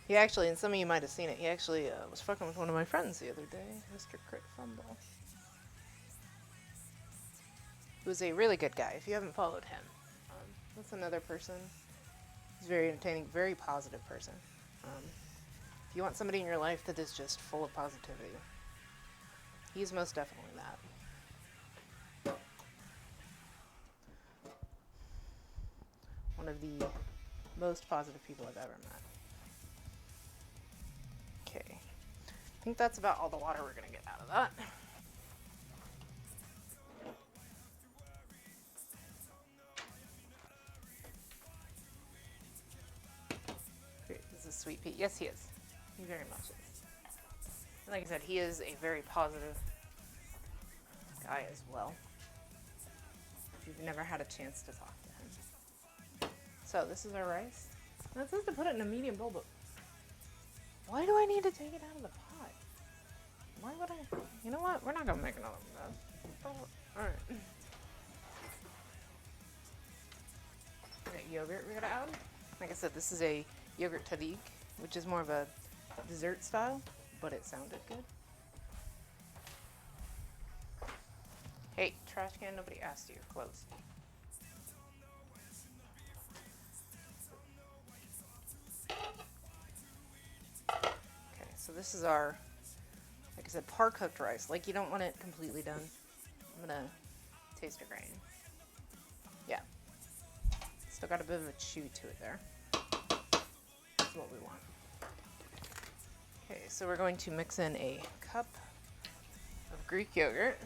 He actually, and some of you might have seen it, he actually was fucking with one of my friends the other day, Mr. Crit Fumble. He was a really good guy, if you haven't followed him. That's another person. He's very entertaining, very positive person. If you want somebody in your life that is just full of positivity, he's most definitely that. One of the most positive people I've ever met. Okay. I think that's about all the water we're gonna get out of that. Great. This is Sweet Pea. Yes, he is. He very much is. And like I said, he is a very positive guy as well. If you've never had a chance to talk to him. So this is our rice. Now it says to put it in a medium bowl, but why do I need to take it out of the pot? Why would I? You know what? We're not gonna make another mess. Alright. We got yogurt we gotta add. Like I said, this is a yogurt tahdig, which is more of a dessert style, but it sounded good. Hey, trash can, nobody asked you. Close. Okay, so this is our, like I said, par-cooked rice. Like, you don't want it completely done. I'm gonna taste a grain. Yeah. Still got a bit of a chew to it there. That's what we want. Okay, so we're going to mix in a cup of Greek yogurt.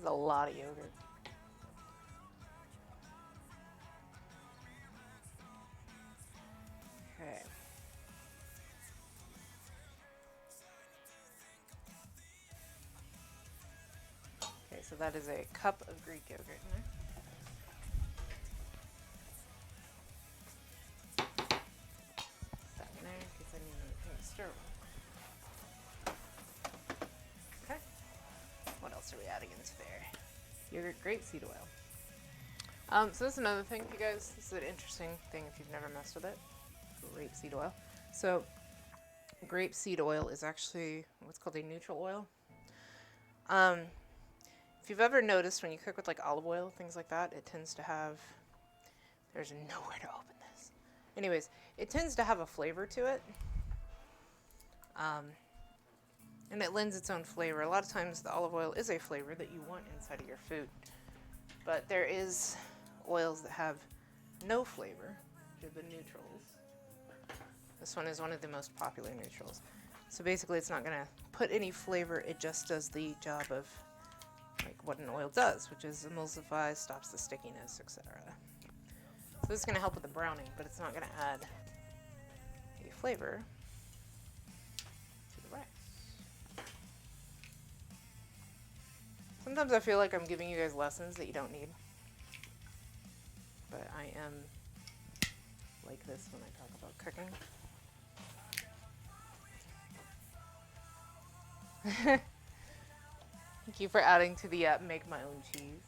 There's a lot of yogurt. Okay. Okay, so that is a cup of Greek yogurt in there. That in there in case I need anything to stir with. Okay. What else are we adding into there? Yogurt, grapeseed oil. So this is another thing, you guys. This is an interesting thing if you've never messed with it. Grapeseed oil. So grapeseed oil is actually what's called a neutral oil. If you've ever noticed when you cook with like olive oil, things like that, it tends to have, there's nowhere to open this. Anyways, it tends to have a flavor to it. And it lends its own flavor. A lot of times the olive oil is a flavor that you want inside of your food. But there is oils that have no flavor, which are the neutrals. This one is one of the most popular neutrals. So basically it's not going to put any flavor, it just does the job of like what an oil does, which is emulsifies, stops the stickiness, etc. So this is going to help with the browning, but it's not going to add a flavor to the rice. Sometimes I feel like I'm giving you guys lessons that you don't need, but I am like this when I talk about cooking. Thank you for adding to the make my own cheese.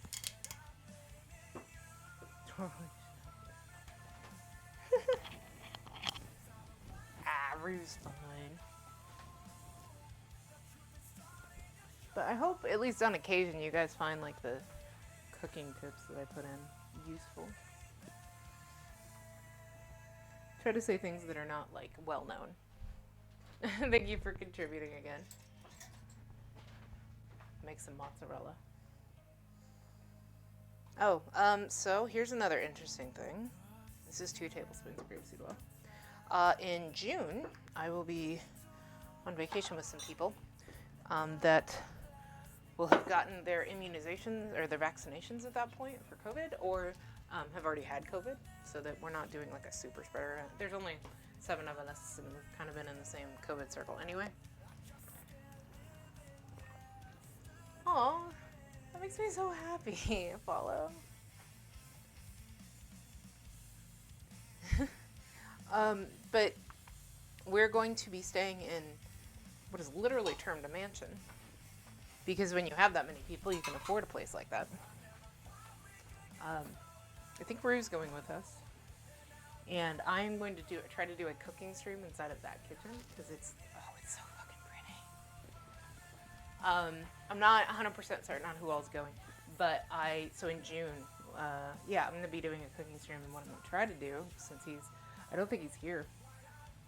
Rue's fine. But I hope, at least on occasion, you guys find like the cooking tips that I put in useful. Try to say things that are not like well known. Thank you for contributing again. Make some mozzarella. Oh, so here's another interesting thing. This is 2 tablespoons of grapeseed oil. In June, I will be on vacation with some people that will have gotten their immunizations or their vaccinations at that point for COVID, or have already had COVID, so that we're not doing like a super spreader event. There's only 7 of us, and we've kind of been in the same COVID circle anyway. Aw, that makes me so happy, Apollo. But we're going to be staying in what is literally termed a mansion, because when you have that many people, you can afford a place like that. I think Rue's going with us, and I'm going to try to do a cooking stream inside of that kitchen, because it's so fucking pretty. I'm not 100% certain on who all's going, but so in June, yeah, I'm going to be doing a cooking stream, and what I'm going to try to do, since I don't think he's here.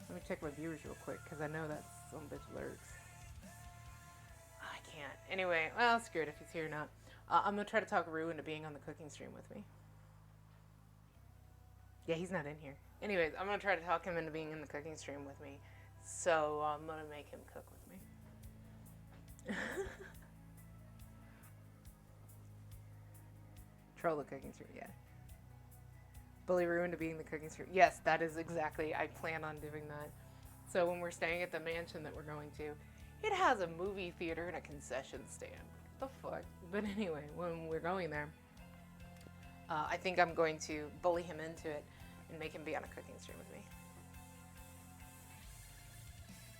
Let me check my viewers real quick, because I know that some bitch lurks. I can't. Anyway, well, screw it if he's here or not. I'm going to try to talk Rue into being on the cooking stream with me. Yeah, he's not in here. Anyways, I'm going to try to talk him into being in the cooking stream with me. So I'm going to make him cook with me. Troll the cooking stream, yeah. Bully Rue into being the cooking stream. Yes, that is exactly, I plan on doing that. So when we're staying at the mansion that we're going to, it has a movie theater and a concession stand. What the fuck? But anyway, when we're going there, I think I'm going to bully him into it and make him be on a cooking stream with me.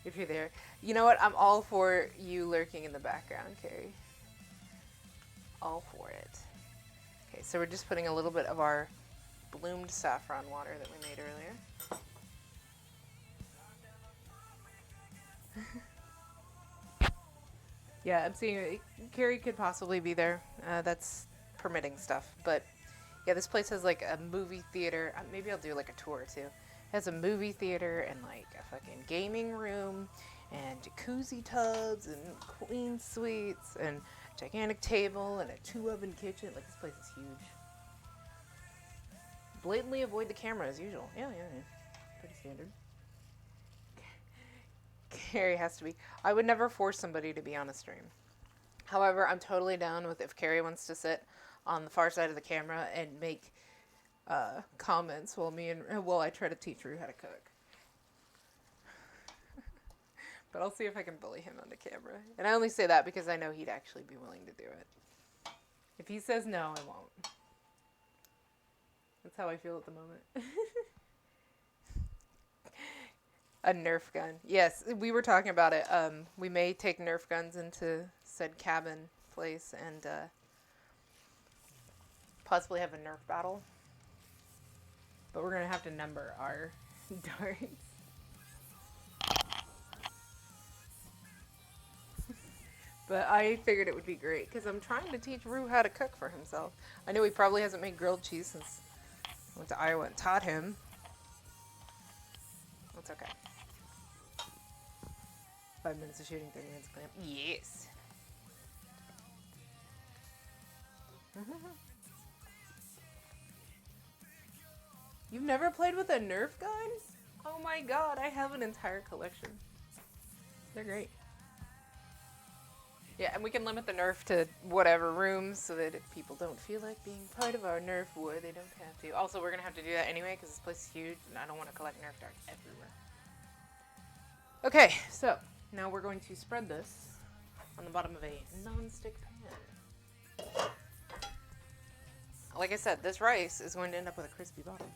If you're there. You know what? I'm all for you lurking in the background, Carrie. All for it. Okay, so we're just putting a little bit of our bloomed saffron water that we made earlier. Yeah, I'm seeing Carrie could possibly be there. That's permitting stuff. But yeah, this place has like a movie theater. Maybe I'll do like a tour too. It has a movie theater and like a fucking gaming room and jacuzzi tubs and queen suites and gigantic table and a 2-oven kitchen. Like this place is huge. Blatantly avoid the camera as usual. Yeah. Pretty standard. Carrie has to be. I would never force somebody to be on a stream. However, I'm totally down with if Carrie wants to sit on the far side of the camera and make comments while I try to teach Rue how to cook. But I'll see if I can bully him on the camera. And I only say that because I know he'd actually be willing to do it. If he says no, I won't. That's how I feel at the moment. A Nerf gun. Yes, we were talking about it. We may take Nerf guns into said cabin place and possibly have a Nerf battle. But we're going to have to number our darts. But I figured it would be great because I'm trying to teach Rue how to cook for himself. I know he probably hasn't made grilled cheese since I went to Iowa and taught him. That's okay. 5 minutes of shooting, 30 minutes of clamp. Yes. You've never played with a Nerf gun? Oh my god, I have an entire collection. They're great. Yeah, and we can limit the Nerf to whatever rooms so that if people don't feel like being part of our Nerf war, they don't have to. Also, we're going to have to do that anyway because this place is huge and I don't want to collect Nerf darts everywhere. Okay, so now we're going to spread this on the bottom of a non-stick pan. Like I said, this rice is going to end up with a crispy bottom.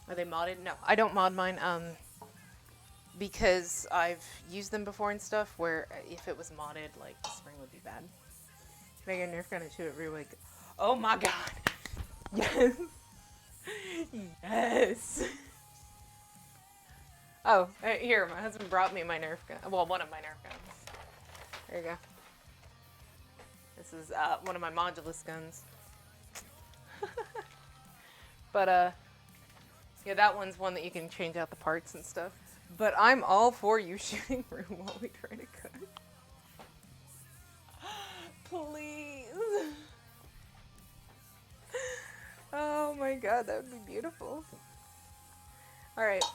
Are they modded? No, I don't mod mine. Because I've used them before and stuff where if it was modded, like, the spring would be bad. Make a Nerf gun and shoot it really like, oh my god! Yes! Yes! Oh, here, my husband brought me my Nerf gun. Well, one of my Nerf guns. There you go. This is one of my modulus guns. But, yeah, that one's one that you can change out the parts and stuff. But I'm all for you shooting Rue while we try to cook. Please. Oh my god, that would be beautiful. Alright.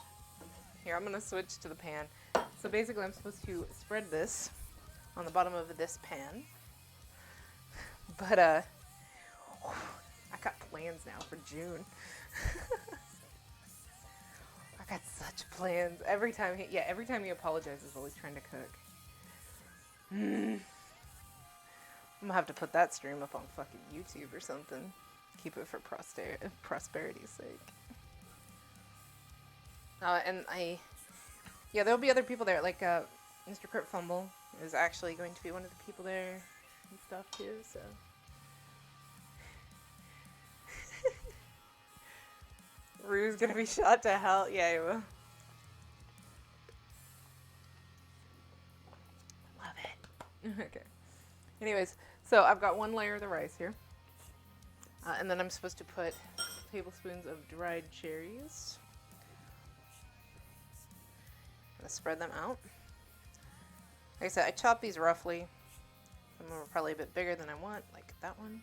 Here, I'm going to switch to the pan. So basically I'm supposed to spread this on the bottom of this pan. But, I got plans now for June. I got such plans. Every time he apologizes while he's trying to cook. I'm gonna have to put that stream up on fucking YouTube or something. Keep it for prosperity's sake. There'll be other people there. Like, Mr. Crypt Fumble is actually going to be one of the people there and stuff too, so. Rue's gonna be shot to hell. Yeah, he will. Love it. Okay. Anyways, so I've got one layer of the rice here. And then I'm supposed to put tablespoons of dried cherries. I'm gonna spread them out. Like I said, I chopped these roughly. Some of them are probably a bit bigger than I want, like that one.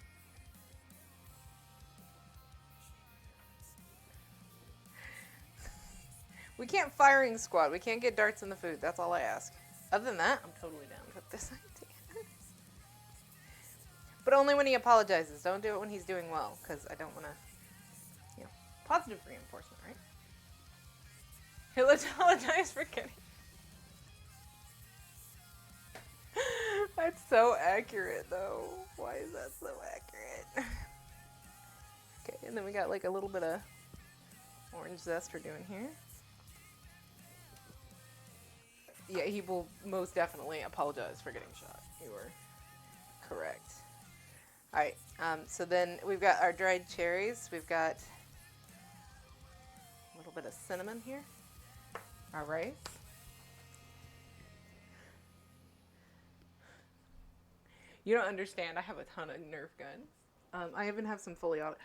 We can't firing squad. We can't get darts in the food. That's all I ask. Other than that, I'm totally down with this idea. But only when he apologizes. Don't do it when he's doing well, because I don't want to, positive reinforcement, right? He'll apologize for getting... That's so accurate, though. Why is that so accurate? Okay, and then we got like a little bit of orange zest we're doing here. Yeah, he will most definitely apologize for getting shot. You were correct. Alright, so then we've got our dried cherries. We've got a little bit of cinnamon here. Our rice. You don't understand. I have a ton of Nerf guns. I even have some fully auto.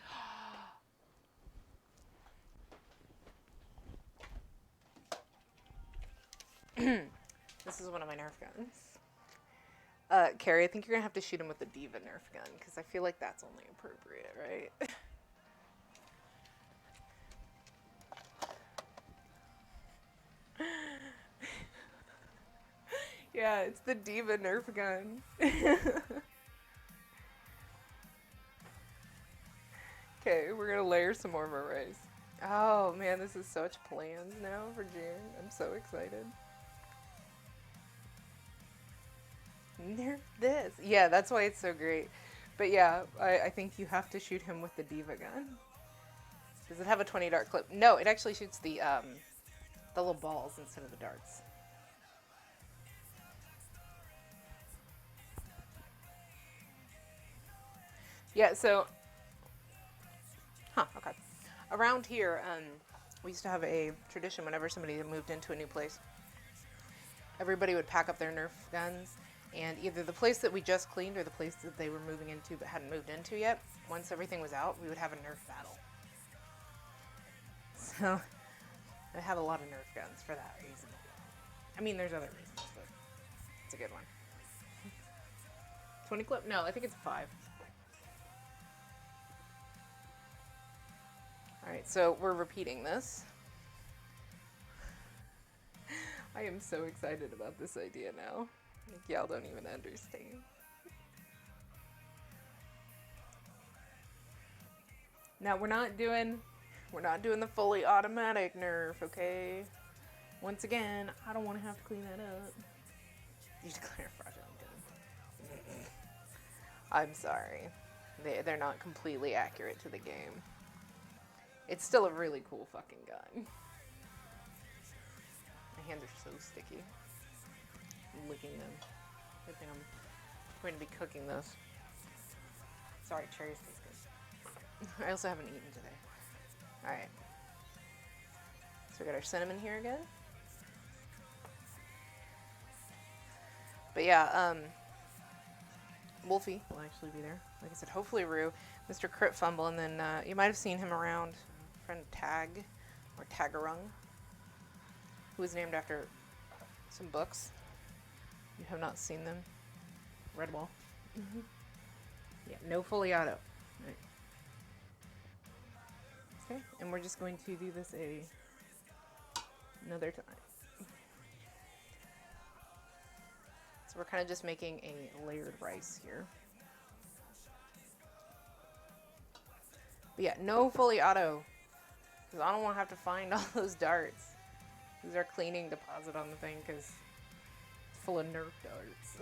This is one of my Nerf guns. Carrie, I think you're gonna have to shoot him with the Diva Nerf gun because I feel like that's only appropriate, right? Yeah, it's the Diva Nerf gun. Okay, we're gonna layer some more of our rice. Oh man, this is such plans now for June. I'm so excited. Nerf this. Yeah, that's why it's so great. But yeah, I think you have to shoot him with the Diva gun. Does it have a 20 dart clip? No, it actually shoots the little balls instead of the darts. Yeah, so okay. Around here, we used to have a tradition whenever somebody moved into a new place. Everybody would pack up their Nerf guns, and either the place that we just cleaned or the place that they were moving into but hadn't moved into yet, once everything was out, we would have a Nerf battle. So, I have a lot of Nerf guns for that reason. I mean, there's other reasons, but it's a good one. 20 clip? No, I think it's 5. Alright, so we're repeating this. I am so excited about this idea now. Like, y'all don't even understand. Now we're not doing the fully automatic Nerf, okay? Once again, I don't want to have to clean that up. You declare fraudulent. I'm sorry. They're not completely accurate to the game. It's still a really cool fucking gun. My hands are so sticky. I'm licking them. Good thing I'm going to be cooking this. Sorry, cherries taste good. I also haven't eaten today. Alright. So we got our cinnamon here again. But yeah, Wolfie will actually be there. Like I said, hopefully Rue, Mr. Crit Fumble, and then you might have seen him around. Friend Tag, or Tagarung, who is named after some books. You have not seen them. Redwall. Mm-hmm. Yeah, no fully auto. Right. Okay, and we're just going to do this another time. So we're kind of just making a layered rice here. But yeah, no fully auto. Because I don't want to have to find all those darts. These are cleaning deposit on the thing because it's full of Nerf darts.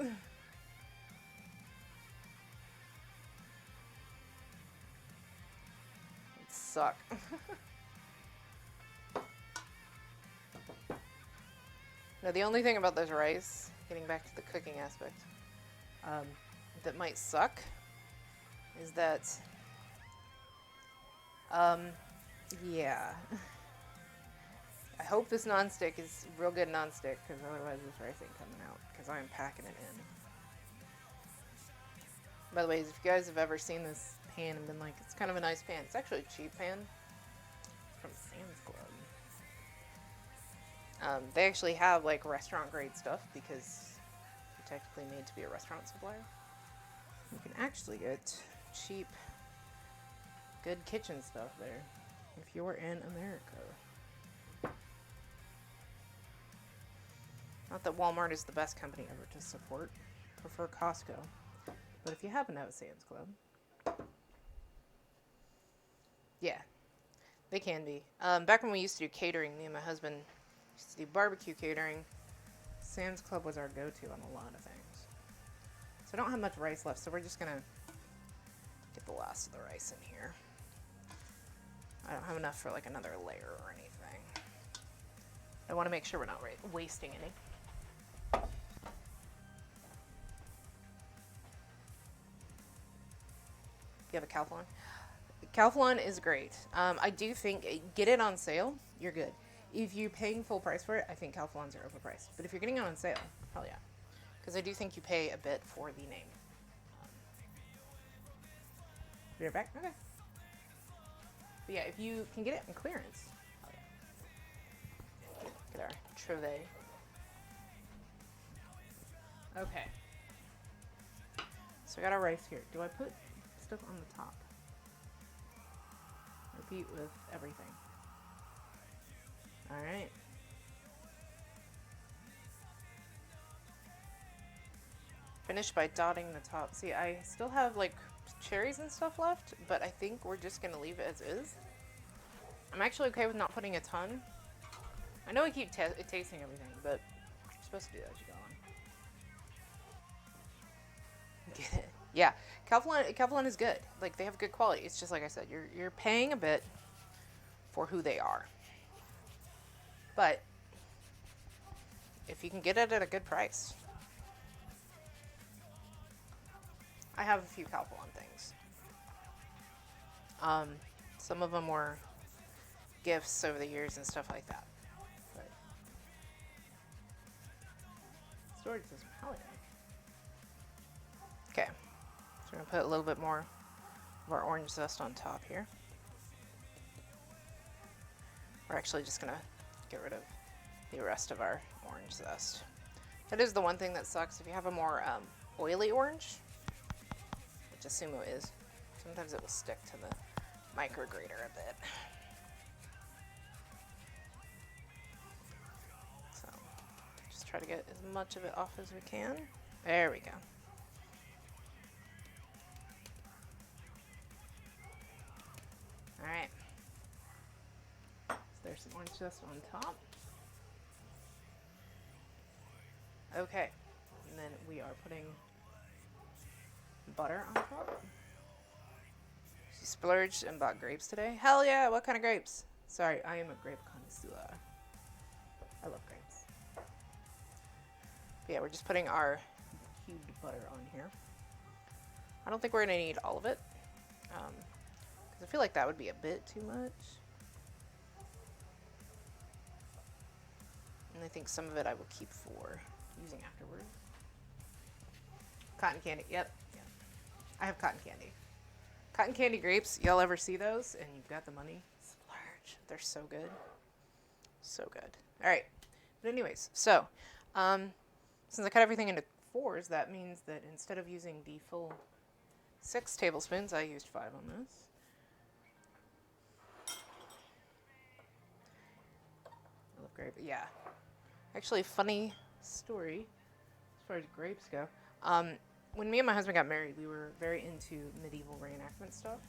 It suck. Now the only thing about this rice, getting back to the cooking aspect, that might suck is that yeah. I hope this nonstick is real good nonstick, because otherwise this rice ain't coming out, because I am packing it in. By the way, if you guys have ever seen this pan and been like, it's kind of a nice pan, it's actually a cheap pan. It's from Sam's Club. They actually have like restaurant grade stuff, because they're technically made to be a restaurant supplier. You can actually get cheap, good kitchen stuff there if you're in America. Not that Walmart is the best company ever to support. Prefer Costco. But if you happen to have a Sam's Club, yeah, they can be. Back when we used to do catering, me and my husband used to do barbecue catering. Sam's Club was our go-to on a lot of things. So I don't have much rice left, so we're just gonna get the last of the rice in here. I don't have enough for like another layer or anything. I want to make sure we're not wasting any. You have a Calphalon? Calphalon is great. I do think, get it on sale, you're good. If you're paying full price for it, I think Calphalons are overpriced. But if you're getting it on sale, hell yeah. Because I do think you pay a bit for the name. Be right back. Okay. But yeah, if you can get it in clearance. Oh, yeah. Get our trivet. Okay. So I got our rice here. Do I put stuff on the top? Repeat with everything. Alright. Finish by dotting the top. See, I still have like cherries and stuff left, but I think we're just gonna leave it as is. I'm actually okay with not putting a ton. I know I keep tasting everything, but you're supposed to do that as you go on. Get it? Yeah, Calphalon is good. Like, they have good quality. It's just like I said, you're paying a bit for who they are. But if you can get it at a good price. I have a few Calphalon things. Some of them were gifts over the years and stuff like that. But storage is holiday. Okay, so we're gonna put a little bit more of our orange zest on top here. We're actually just gonna get rid of the rest of our orange zest. That is the one thing that sucks. If you have a more oily orange, which Sumo is, sometimes it will stick to the micrograter a bit. So just try to get as much of it off as we can. There we go. All right. So there's some orange zest on top. Okay, and then we are putting butter on top. She splurged and bought grapes today. Hell yeah, what kind of grapes? Sorry, I am a grape connoisseur. I love grapes. But yeah, we're just putting our cubed butter on here. I don't think we're gonna need all of it, because I feel like that would be a bit too much. And I think some of it I will keep for using afterward. Cotton candy, yep. I have cotton candy. Cotton candy grapes, y'all ever see those and you've got the money? Splurge. They're so good. So good. All right. But anyways, so since I cut everything into 4s, that means that instead of using the full 6 tablespoons, I used 5 on this. I love grape. Yeah. Actually, funny story as far as grapes go. When me and my husband got married, we were very into medieval reenactment stuff.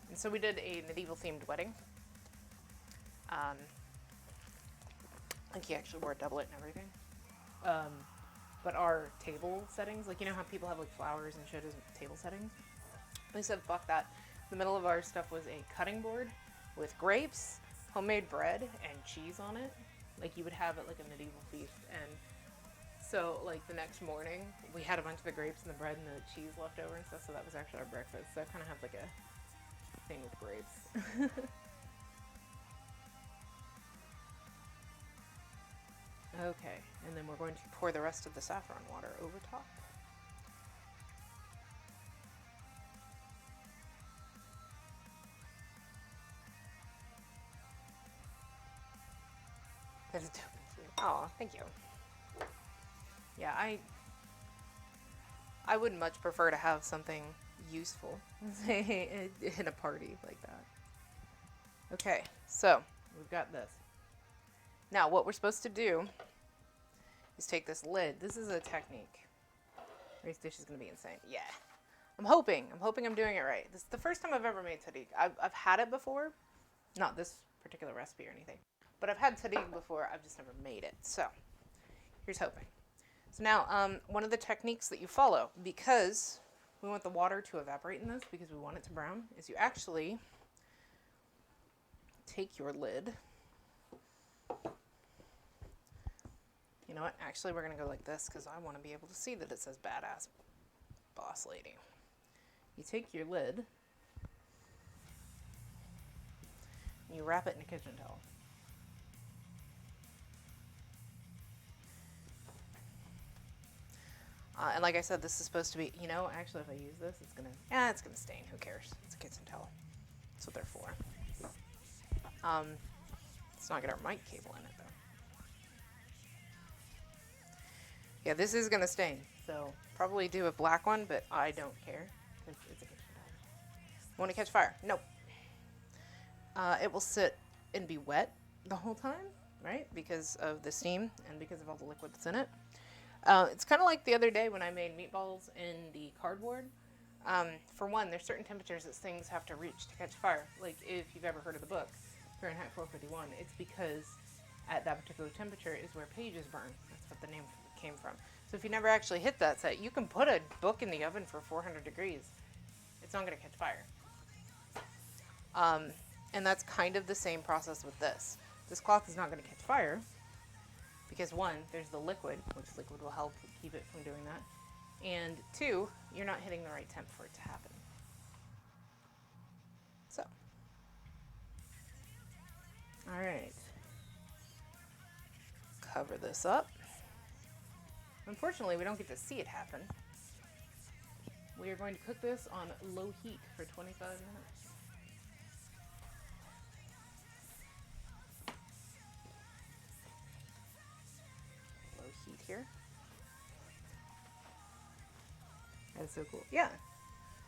And so we did a medieval themed wedding. I think he actually wore a doublet and everything. But our table settings, like, you know how people have like flowers and shit as table settings? We said, fuck that. The middle of our stuff was a cutting board with grapes, homemade bread, and cheese on it. Like you would have at like a medieval feast. And so, like, the next morning, we had a bunch of the grapes and the bread and the cheese left over and stuff, so that was actually our breakfast. So I kind of have, like, a thing with grapes. Okay, and then we're going to pour the rest of the saffron water over top. That is dope. Oh, thank you. Yeah, I would much prefer to have something useful in a party like that. Okay, so we've got this. Now, what we're supposed to do is take this lid. This is a technique. This dish is going to be insane. Yeah. I'm hoping I'm doing it right. This is the first time I've ever made tahdig. I've had it before. Not this particular recipe or anything. But I've had tahdig before. I've just never made it. So, here's hoping. So now, one of the techniques that you follow, because we want the water to evaporate in this, because we want it to brown, is you actually take your lid. You know what? Actually, we're going to go like this, because I want to be able to see that it says badass boss lady. You take your lid, and you wrap it in a kitchen towel. And like I said, this is supposed to be, you know, actually if I use this, it's gonna stain. Who cares? It's a kitchen towel. That's what they're for. Let's not get our mic cable in it though. Yeah, this is gonna stain. So probably do a black one, but I don't care. It's a kitchen towel. Want to catch fire? Nope. It will sit and be wet the whole time, right? Because of the steam and because of all the liquid that's in it. It's kind of like the other day when I made meatballs in the cardboard. For one, there's certain temperatures that things have to reach to catch fire. Like if you've ever heard of the book, Fahrenheit 451, it's because at that particular temperature is where pages burn. That's what the name came from. So if you never actually hit that set, you can put a book in the oven for 400 degrees. It's not going to catch fire. And that's kind of the same process with this. This cloth is not going to catch fire because one, there's the liquid, which liquid will help keep it from doing that. And two, you're not hitting the right temp for it to happen. So, all right. Cover this up. Unfortunately, we don't get to see it happen. We are going to cook this on low heat for 25 minutes. Low heat here. That's so cool. Yeah.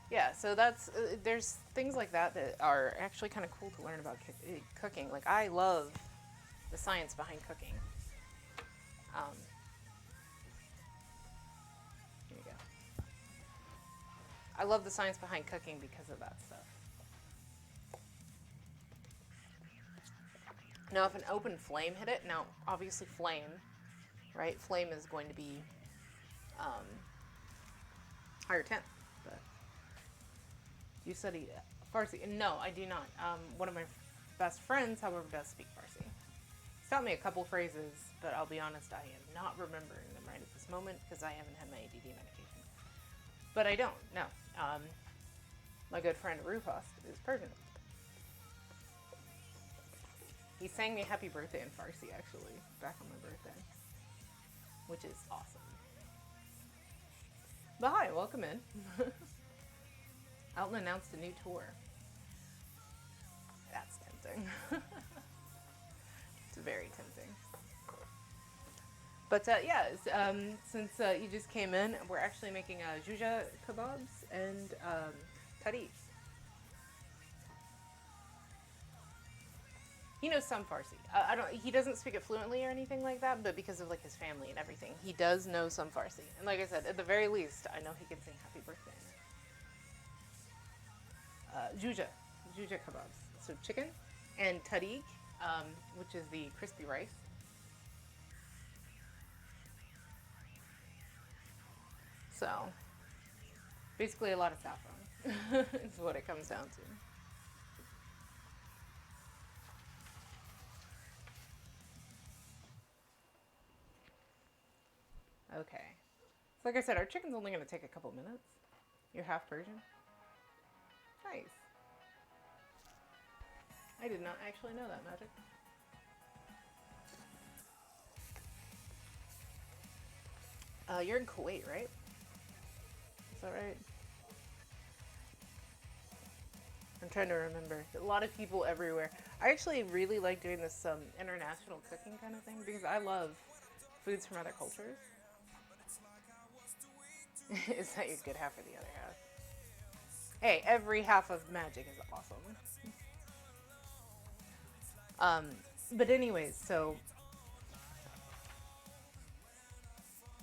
Yeah, so that's, there's things like that that are actually kind of cool to learn about cooking. Like, I love the science behind cooking. Here you go. I love the science behind cooking because of that stuff. Now, if an open flame hit it, now, obviously flame, right? Flame is going to be higher temp, but you study Farsi? No, I do not. One of my best friends, however, does speak Farsi. He's taught me a couple phrases, but I'll be honest, I am not remembering them right at this moment because I haven't had my ADD medication. But I don't, no. My good friend Rufus is Persian. He sang me happy birthday in Farsi, actually, back on my birthday, which is awesome. But hi, welcome in. Alton announced a new tour. That's tempting. It's very tempting. But yeah, since you just came in, we're actually making jojeh kebabs and tariq. He knows some Farsi. He doesn't speak it fluently or anything like that, but because of like his family and everything, he does know some Farsi. And like I said, at the very least, I know he can sing happy birthday. Jojeh kebabs. So chicken and tariq, which is the crispy rice. So basically a lot of saffron is what it comes down to. Okay. So like I said, our chicken's only going to take a couple minutes. You're half Persian? Nice. I did not actually know that, Magic. You're in Kuwait, right? Is that right? I'm trying to remember. A lot of people everywhere. I actually really like doing this international cooking kind of thing because I love foods from other cultures. Is that your good half or the other half? Hey, every half of magic is awesome. But anyways, so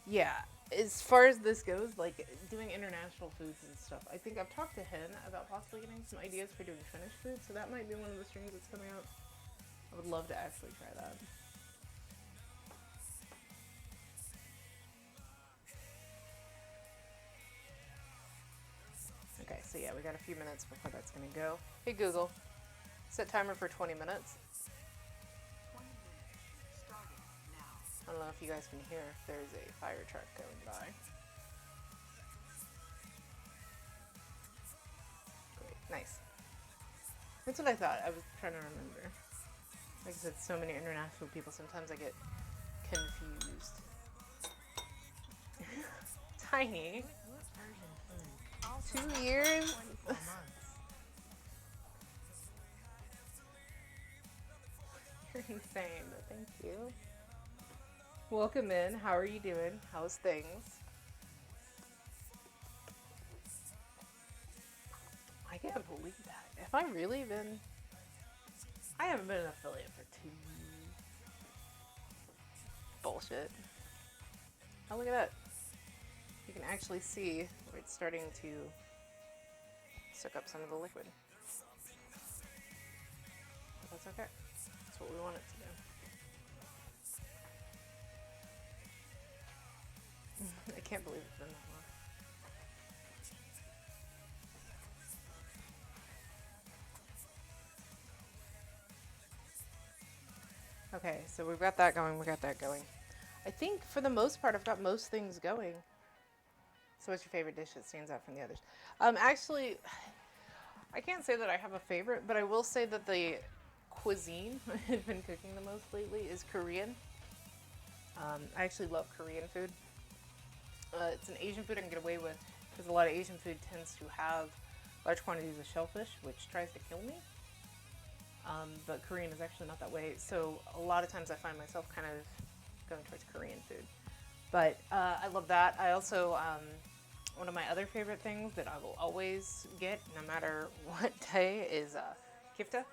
yeah, as far as this goes, like doing international foods and stuff, I think I've talked to Hen about possibly getting some ideas for doing Finnish food, so that might be one of the streams that's coming out. I would love to actually try that. Okay, so yeah, we got a few minutes before that's gonna go. Hey Google, set timer for 20 minutes. 20 minutes, starting now. I don't know if you guys can hear if there's a fire truck going by. Great, nice. That's what I thought. I was trying to remember. Like I said, so many international people, sometimes I get confused. Tiny. Woot Persian food. Also 2 years? 24 months. You're insane. Thank you. Welcome in. How are you doing? How's things? I can't believe that. Have I really been? I haven't been an affiliate for 2 years. Bullshit. Oh, look at that. You can actually see where it's starting to soak up some of the liquid. But that's okay. That's what we want it to do. I can't believe it's been that long. Okay, so we've got that going. We got that going. I think for the most part, I've got most things going. So, what's your favorite dish that stands out from the others? Actually, I can't say that I have a favorite, but I will say that the cuisine I've been cooking the most lately is Korean. I actually love Korean food. It's an Asian food I can get away with because a lot of Asian food tends to have large quantities of shellfish, which tries to kill me. But Korean is actually not that way. So a lot of times I find myself kind of going towards Korean food. But I love that. I also, one of my other favorite things that I will always get, no matter what day, is kifta.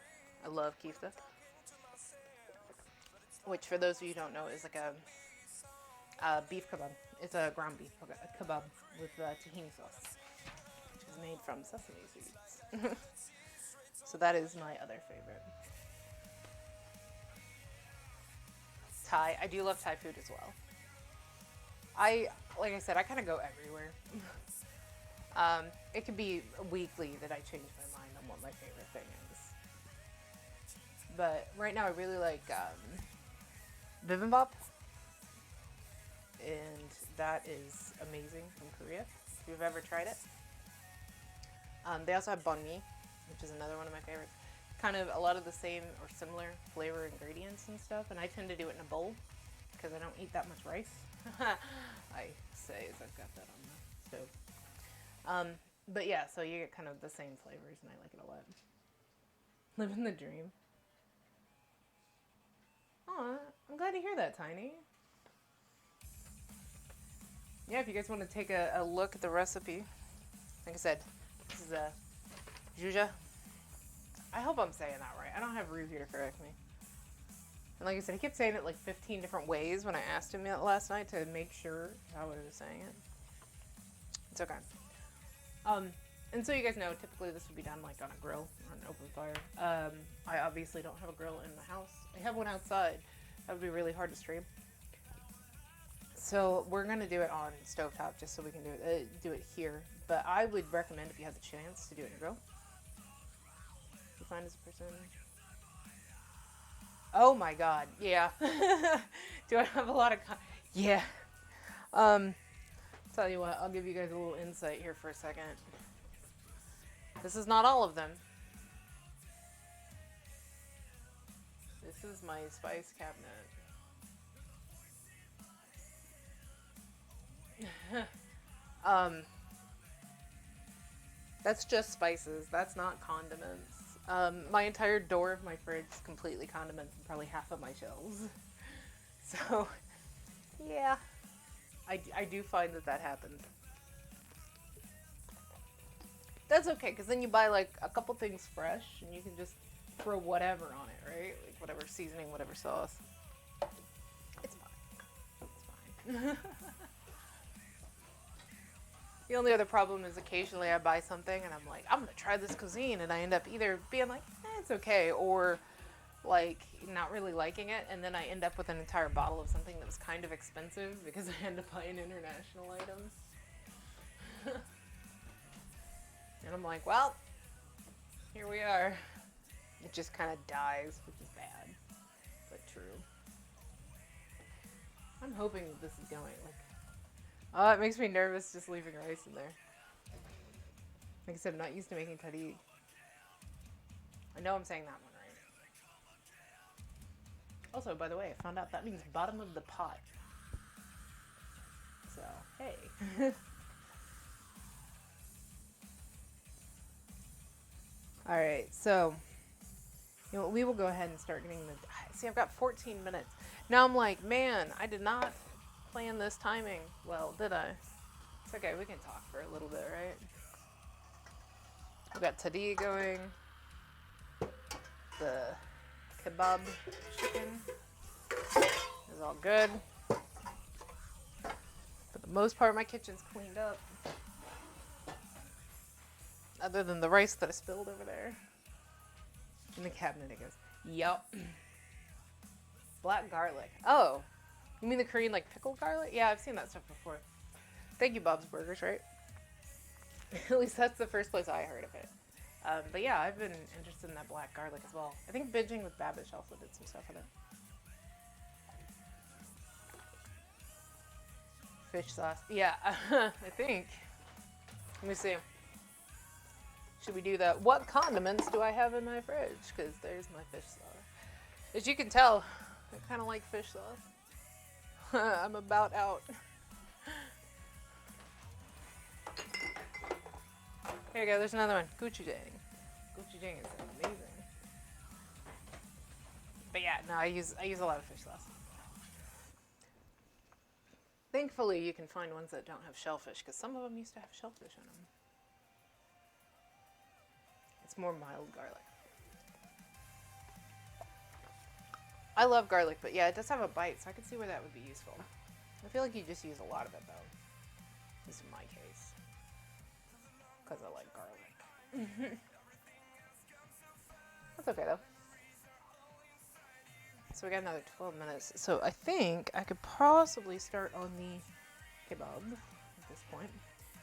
I love kifta. Which, for those of you who don't know, is like a beef kebab. It's a ground beef kebab with tahini sauce, which is made from sesame seeds. So that is my other favorite. Thai. I do love Thai food as well. Like I said, I kind of go everywhere. It could be weekly that I change my mind on what my favorite thing is. But right now I really like bibimbap. And that is amazing from Korea, if you've ever tried it. They also have banh mi, which is another one of my favorites. Kind of a lot of the same or similar flavor ingredients and stuff, and I tend to do it in a bowl because I don't eat that much rice. I say as I've got that on the stove. But yeah, so you get kind of the same flavors, and I like it a lot. Living the dream. Aw, I'm glad to hear that, Tiny. Yeah, if you guys want to take a look at the recipe, like I said, this is a jojeh. I hope I'm saying that right. I don't have Rue here to correct me. And like I said, he kept saying it like 15 different ways when I asked him last night to make sure how I was saying it. It's okay. And so you guys know, typically this would be done like on a grill or an open fire. I obviously don't have a grill in the house. I have one outside. That would be really hard to stream. So we're gonna do it on stovetop just so we can do it here. But I would recommend, if you have the chance, to do it in a grill. You find as a person. Oh my God, yeah. Do I have a lot of? Yeah. Tell you what, I'll give you guys a little insight here for a second. This is not all of them. This is my spice cabinet. That's just spices. That's not condiments. My entire door of my fridge is completely condiments and probably half of my shelves. So, yeah. I do find that happens. That's okay, because then you buy like a couple things fresh and you can just throw whatever on it, right? Like whatever seasoning, whatever sauce. It's fine. It's fine. The only other problem is occasionally I buy something and I'm like, I'm gonna try this cuisine, and I end up either being like, it's okay, or like not really liking it, and then I end up with an entire bottle of something that was kind of expensive because I had to buy an international items. And I'm like, well, here we are. It just kind of dies, which is bad, but true. I'm hoping that this is going like. Oh, it makes me nervous just leaving rice in there. Like I said, I'm not used to making tari. I know I'm saying that one right. Also, by the way, I found out that means bottom of the pot. So, hey. All right, so you know what, we will go ahead and start getting the. See, I've got 14 minutes. Now I'm like, man, I did not plan this timing well, did I? It's okay, we can talk for a little bit, right? We got tahdig going. The kebab chicken is all good. For the most part, my kitchen's cleaned up. Other than the rice that I spilled over there. In the cabinet it goes. Yup. Black garlic. Oh. You mean the Korean like pickled garlic? Yeah, I've seen that stuff before. Thank you, Bob's Burgers, right? At least that's the first place I heard of it. But yeah, I've been interested in that black garlic as well. I think Binging with Babish also did some stuff with it. Fish sauce. Yeah, I think. Let me see. Should we do that? What condiments do I have in my fridge? Because there's my fish sauce. As you can tell, I kind of like fish sauce. I'm about out. Here you go, there's another one. Gochujang. Gochujang is amazing. But yeah, no, I use a lot of fish sauce. Thankfully, you can find ones that don't have shellfish, because some of them used to have shellfish in them. It's more mild garlic. I love garlic, but yeah, it does have a bite, so I can see where that would be useful. I feel like you just use a lot of it, though. At least in my case. Because I like garlic. That's okay, though. So we got another 12 minutes. So I think I could possibly start on the kebab at this point.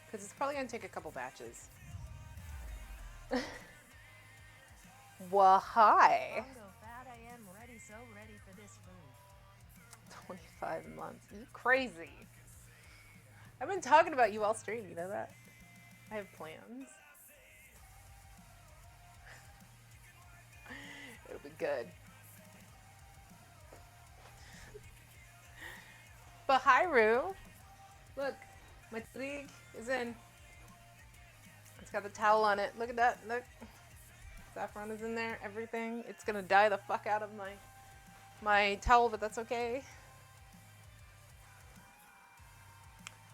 Because it's probably going to take a couple batches. Well, hi. Bongo fat, I am ready, so ready for this food. 25 months. You crazy. I've been talking about you all stream, you know that? I have plans. It'll be good. But hi, Rue. Look, my league is in. It's got the towel on it. Look at that. Look. Saffron is in there. Everything. It's gonna dye the fuck out of my towel, but that's okay.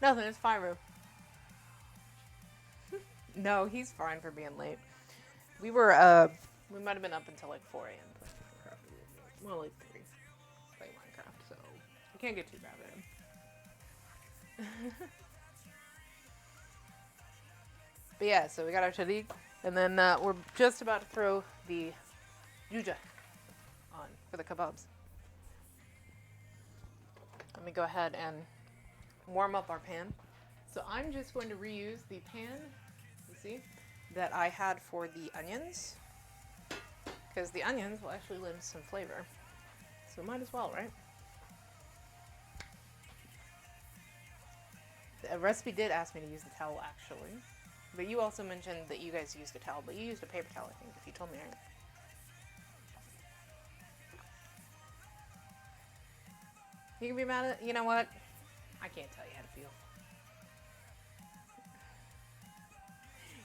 Nothing. It's fine, Rue. No, he's fine for being late. We were, we might have been up until like 4 a.m. playing Minecraft. Well, like 3 playing Minecraft, so you can't get too bad at him. But yeah, so we got our tahdig, and then we're just about to throw the jojeh on for the kebabs. Let me go ahead and warm up our pan. So I'm just going to reuse the pan, you see, that I had for the onions, because the onions will actually lend some flavor. So might as well, right? The recipe did ask me to use the towel, actually. But you also mentioned that you guys used a towel, but you used a paper towel, I think, if you told me right. You can be mad at, you know what? I can't tell you how to feel.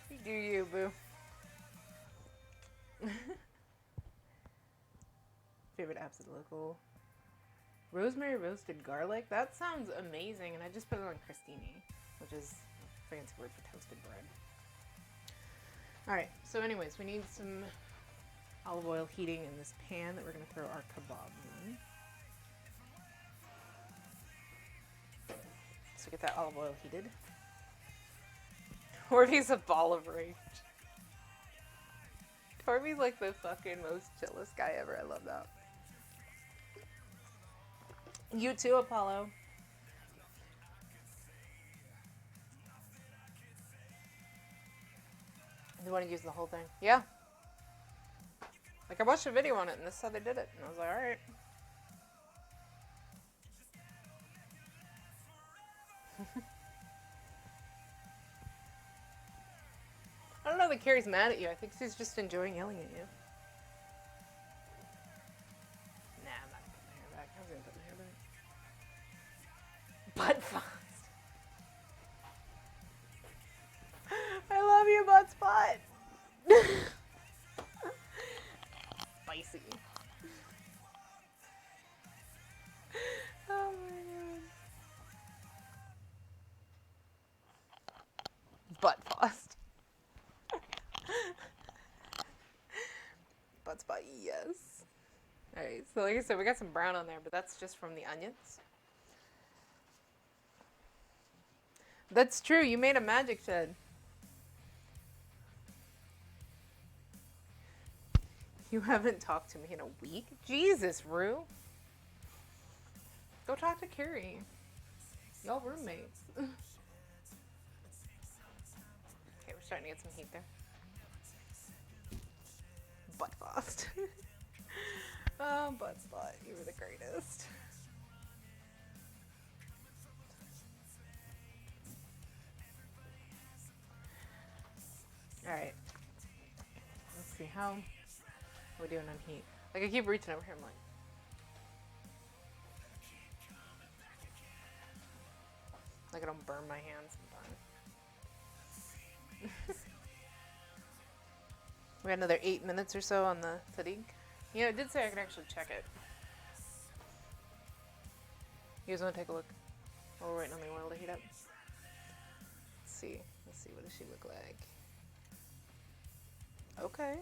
You do you, boo. Favorite apps at local. Rosemary roasted garlic? That sounds amazing, and I just put it on crostini, which is a fancy word for toasted bread. Alright, so anyways, we need some olive oil heating in this pan that we're going to throw our kebabs in. So get that olive oil heated. Torby's a ball of rage. Torby's like the fucking most chillest guy ever. I love that. You too, Apollo. You want to use the whole thing? Yeah. Like, I watched a video on it, and this is how they did it. And I was like, alright. I don't know that Carrie's mad at you. I think she's just enjoying yelling at you. Nah, I'm not putting my hair back. I was gonna put my hair back. Butt fast. I love you, Butt Spot. Yes. Alright, so like I said, we got some brown on there, but that's just from the onions. That's true, you made a magic shed. You haven't talked to me in a week? Jesus, Rue. Go talk to Carrie. Y'all roommates. Okay, we're starting to get some heat there. Butt lost. Oh, butt spot. You were the greatest. Alright. Let's see, how are we doing on heat? Like, I keep reaching over here, I'm like I don't burn my hands sometimes. We got another 8 minutes or so on the fatigue. You know, it did say I could actually check it. You guys want to take a look while we're waiting on the oil to heat up? Let's see. Let's see. What does she look like? Okay.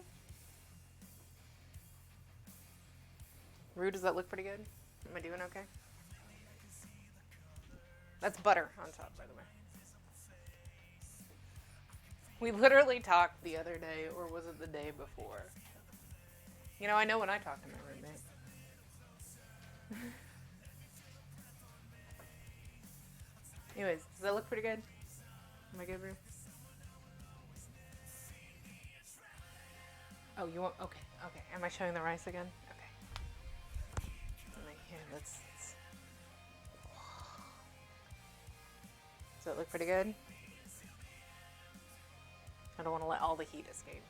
Rue, does that look pretty good? Am I doing okay? That's butter on top, by the way. We literally talked the other day, or was it the day before? You know, I know when I talk to my roommate. Anyways, does that look pretty good? Am I good, Rue? Oh, you want... Okay, okay. Am I showing the rice again? Okay. Here, let's... Does that look pretty good? I don't want to let all the heat escape.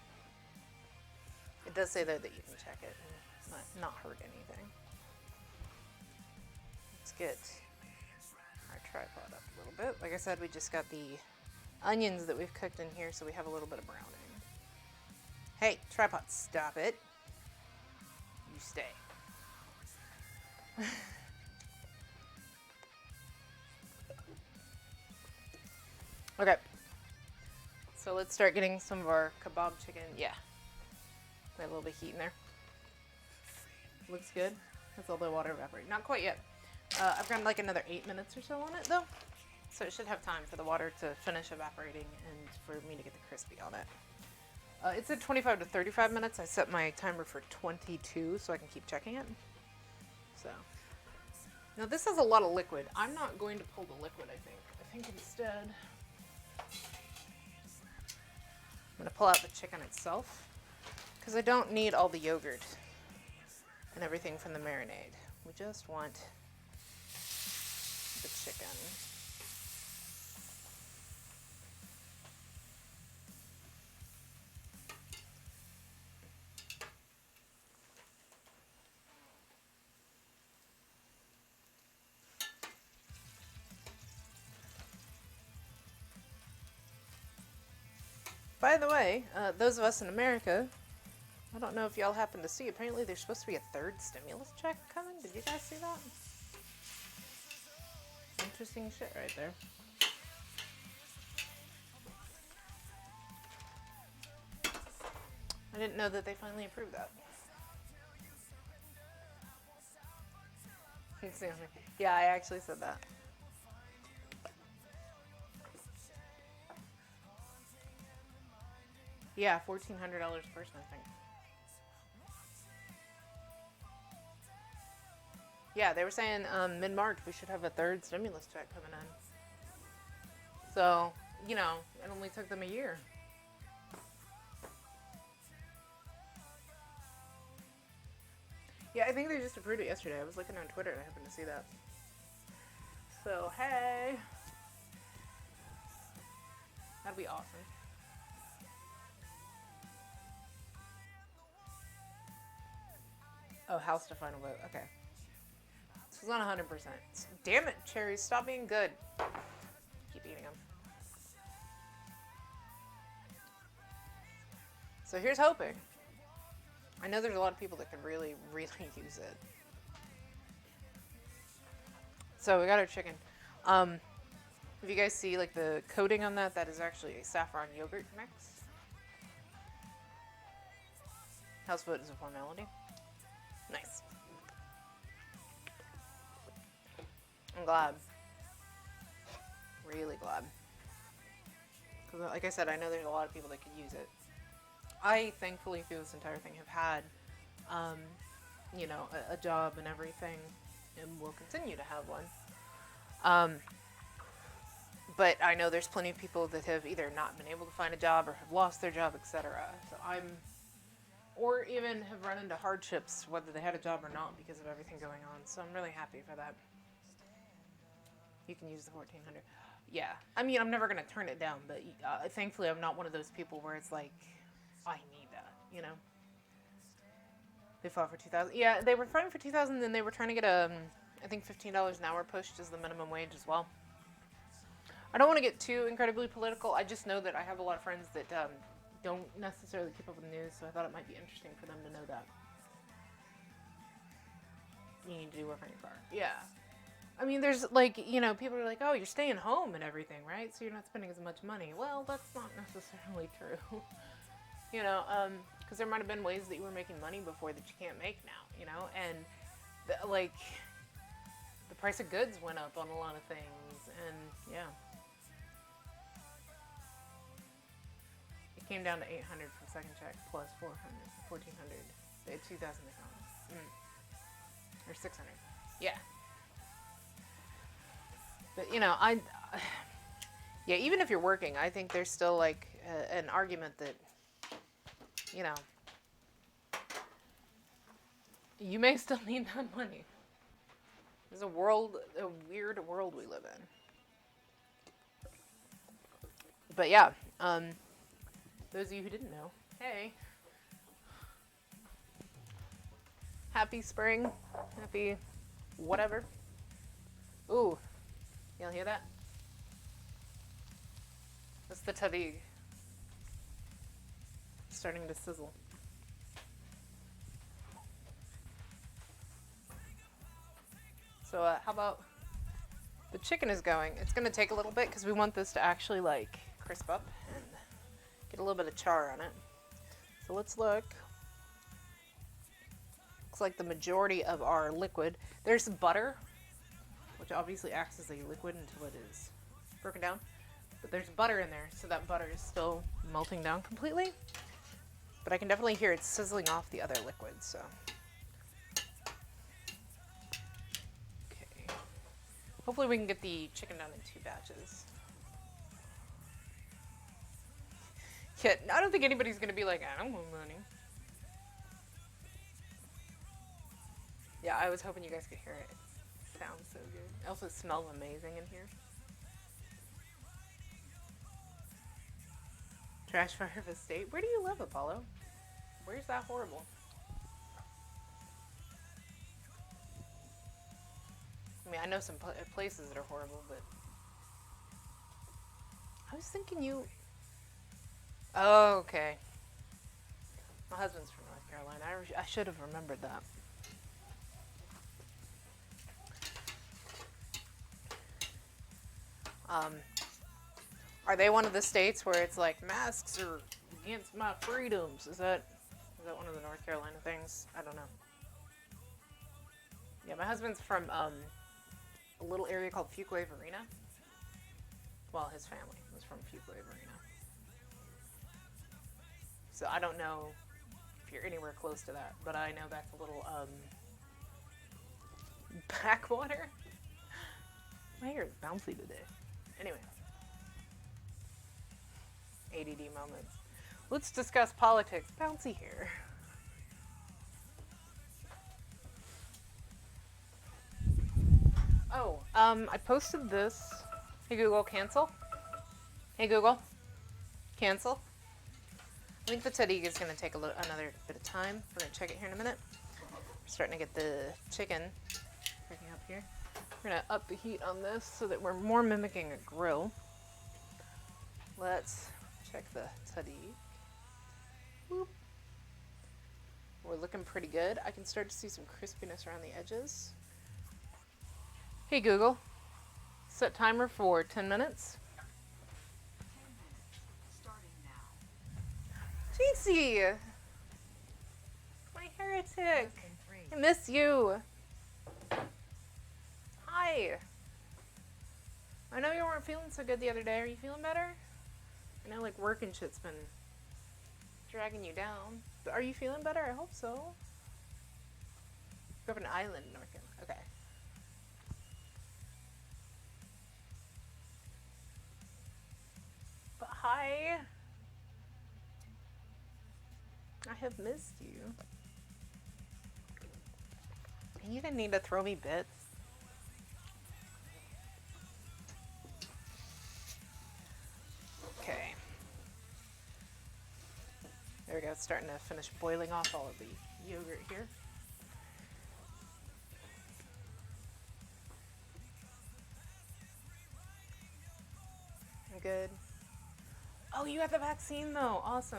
It does say though that you can check it and not hurt anything. Let's get our tripod up a little bit. Like I said, we just got the onions that we've cooked in here, so we have a little bit of browning. Hey, tripod, stop it. You stay. Okay. So let's start getting some of our kebab chicken. Yeah. We have a little bit of heat in there. Looks good. That's all the water evaporating. Not quite yet. I've got like another 8 minutes or so on it though. So it should have time for the water to finish evaporating and for me to get the crispy on it. It said 25 to 35 minutes. I set my timer for 22 so I can keep checking it. So. Now this has a lot of liquid. I'm not going to pull the liquid, I think. I think instead... I'm going to pull out the chicken itself because I don't need all the yogurt and everything from the marinade. We just want the chicken. By the way, those of us in America, I don't know if y'all happen to see, apparently there's supposed to be a third stimulus check coming. Did you guys see that? Interesting shit right there. I didn't know that they finally approved that. Yeah, I actually said that. Yeah, $1,400 a person, I think. Yeah, they were saying mid-March we should have a third stimulus check coming in. So, you know, it only took them a year. Yeah, I think they just approved it yesterday. I was looking on Twitter and I happened to see that. So, hey. That'd be awesome. Oh, House to final vote. Okay. So it's not 100%. Damn it, cherries. Stop being good. Keep eating them. So here's hoping. I know there's a lot of people that could really, really use it. So we got our chicken. If you guys see like the coating on that, that is actually a saffron yogurt mix. Houseboat is a formality. Nice. I'm glad. Really glad. Because, like I said, I know there's a lot of people that could use it. I, thankfully, through this entire thing, have had, you know, a job and everything, and will continue to have one. But I know there's plenty of people that have either not been able to find a job or have lost their job, etc. So or even have run into hardships, whether they had a job or not, because of everything going on. So I'm really happy for that. You can use the 1400. Yeah, I mean, I'm never going to turn it down, but thankfully I'm not one of those people where it's like, I need that, you know? They fought for 2,000. Yeah, they were fighting for 2,000, and they were trying to get I think $15 an hour pushed as the minimum wage as well. I don't want to get too incredibly political. I just know that I have a lot of friends that don't necessarily keep up with the news, so I thought it might be interesting for them to know that. You need to do work on your car. Yeah. I mean, there's like, you know, people are like, oh, you're staying home and everything, right? So you're not spending as much money. Well, that's not necessarily true. You know, because there might have been ways that you were making money before that you can't make now, you know? And, like, the price of goods went up on a lot of things, and, yeah. It came down to $800 for the second check, plus $1,400. They had 2,000 accounts. Or $600. Yeah. But, you know, yeah, even if you're working, I think there's still, like, an argument that, you know, you may still need that money. There's a weird world we live in. But, yeah, those of you who didn't know, hey. Happy spring. Happy whatever. Ooh. Y'all hear that? That's the tadig. Starting to sizzle. So how about the chicken is going. It's going to take a little bit because we want this to actually like crisp up and get a little bit of char on it. So let's look. Looks like the majority of our liquid. There's some butter, which obviously acts as a liquid until it is broken down. But there's butter in there, so that butter is still melting down completely. But I can definitely hear it sizzling off the other liquids, so. Okay. Hopefully we can get the chicken done in 2 batches. Yeah, I don't think anybody's gonna be like, I don't want money. Yeah, I was hoping you guys could hear it. It sounds so good. It also smells amazing in here. Trash fire of a state. Where do you live, Apollo? Where's that horrible? I mean, I know some places that are horrible, but I was thinking you. Oh, okay. My husband's from North Carolina. I should have remembered that. Are they one of the states where it's like masks are against my freedoms? Is that one of the North Carolina things? I don't know. Yeah, my husband's from a little area called Fuquay Varina. Well, his family was from Fuquay Varina. So I don't know if you're anywhere close to that, but I know that's a little backwater. My hair is bouncy today. Anyway. ADD moments. Let's discuss politics. Bouncy hair. Oh, I posted this. Hey Google, cancel. Hey Google, cancel. I think the tadig is going to take another bit of time. We're going to check it here in a minute. We're starting to get the chicken cooking up here. We're going to up the heat on this so that we're more mimicking a grill. Let's check the tadig. Whoop. We're looking pretty good. I can start to see some crispiness around the edges. Hey Google, set timer for 10 minutes. Starting now. Jeezy! Heretic! Lesson 3. I miss you! Hi! I know you weren't feeling so good the other day. Are you feeling better? I know, like, work and shit's been dragging you down. But are you feeling better? I hope so. Grew up on an island in North Carolina. Okay. But hi! I have missed you. You didn't need to throw me bits. Okay. There we go. It's starting to finish boiling off all of the yogurt here. I'm good. Oh, you got the vaccine though. Awesome.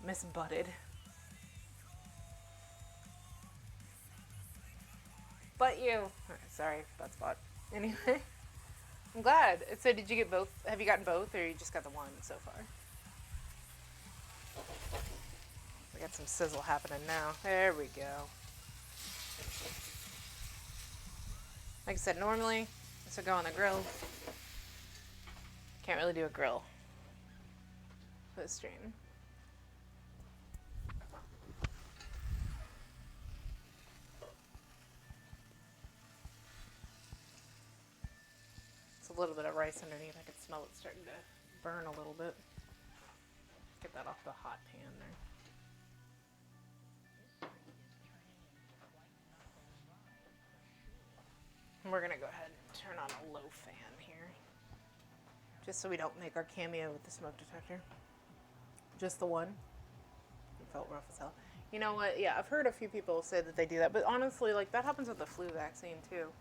Miss Butted. But you. Sorry, that's bot. Anyway. I'm glad. So did you get both? Have you gotten both or you just got the one so far? We got some sizzle happening now. There we go. Like I said, normally this would go on the grill. Can't really do a grill for the stream. It's a little bit of rice underneath. I can smell it starting to burn a little bit. Get that off the hot pan there. And we're gonna go ahead and turn on a low fan here. Just so we don't make our cameo with the smoke detector. Just the one. It felt rough as hell. You know what? Yeah, I've heard a few people say that they do that, but honestly, like, that happens with the flu vaccine too.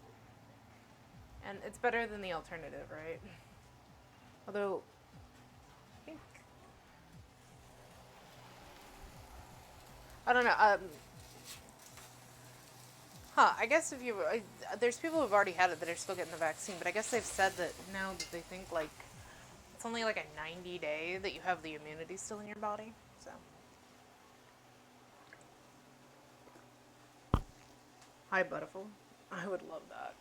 And it's better than the alternative, right? Although, I think, I don't know. I guess if you, there's people who've already had it that are still getting the vaccine, but I guess they've said that now that they think, like, it's only like a 90-day that you have the immunity still in your body, so. Hi, Butterful. I would love that.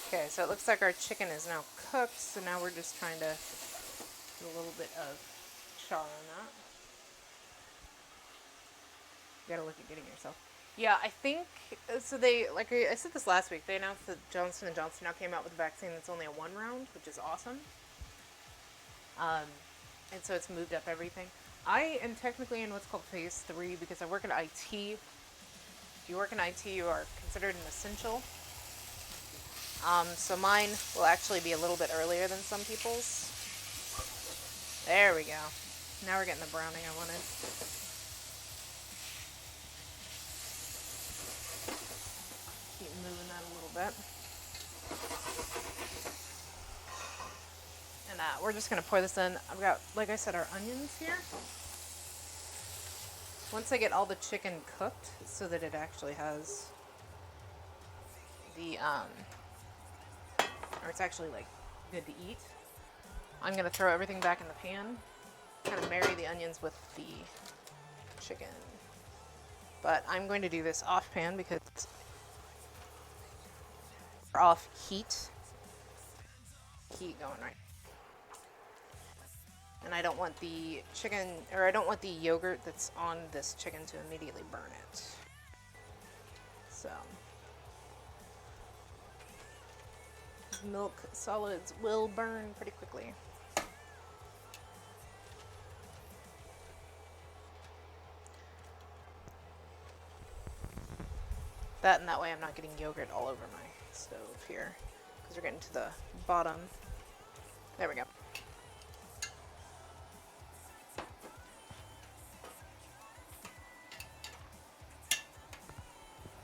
Okay, so it looks like our chicken is now cooked, so now we're just trying to do a little bit of char on that. You gotta look at getting yourself. Yeah, I think, so they, like I said this last week, they announced that Johnson & Johnson now came out with a vaccine that's only a 1 round, which is awesome. And so it's moved up everything. I am technically in what's called phase 3 because I work in IT. If you work in IT, you are considered an essential. So mine will actually be a little bit earlier than some people's. There we go. Now we're getting the browning I wanted. Keep moving that a little bit. And we're just going to pour this in. I've got, like I said, our onions here. Once I get all the chicken cooked so that it actually has the, or it's actually like good to eat, I'm going to throw everything back in the pan. Kind of marry the onions with the chicken. But I'm going to do this off pan because we're off heat. Heat going right. And I don't want the chicken, or I don't want the yogurt that's on this chicken to immediately burn it. So, milk solids will burn pretty quickly. That and that way I'm not getting yogurt all over my stove here, because we're getting to the bottom. There we go.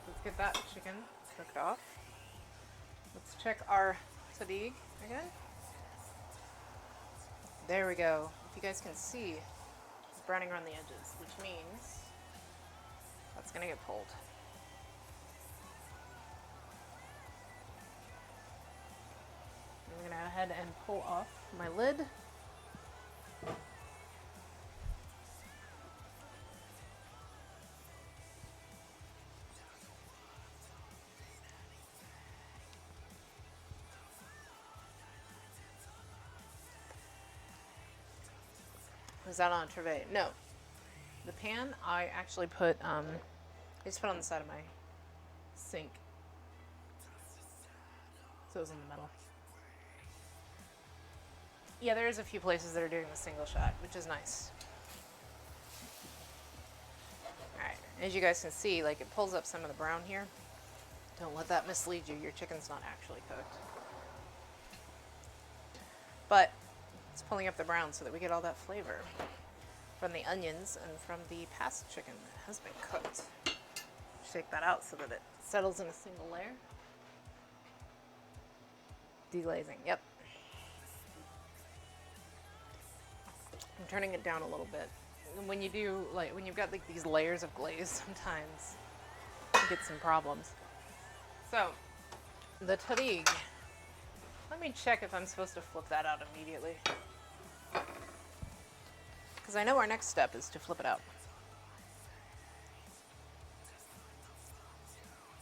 Let's get that chicken cooked off. Let's check our sadiq again. There we go. If you guys can see, it's browning around the edges, which means that's gonna get pulled. ahead and pull off my lid. Was that on a trivet? No. The pan I actually put, I just put on the side of my sink. So it was in the middle. Yeah, there's a few places that are doing the single shot, which is nice. Alright, as you guys can see, like it pulls up some of the brown here. Don't let that mislead you. Your chicken's not actually cooked. But it's pulling up the brown so that we get all that flavor from the onions and from the past chicken that has been cooked. Shake that out so that it settles in a single layer. Deglazing, yep. I'm turning it down a little bit. When you do, like, when you've got like these layers of glaze, sometimes you get some problems. So, the tzatziki. Let me check if I'm supposed to flip that out immediately. Because I know our next step is to flip it out.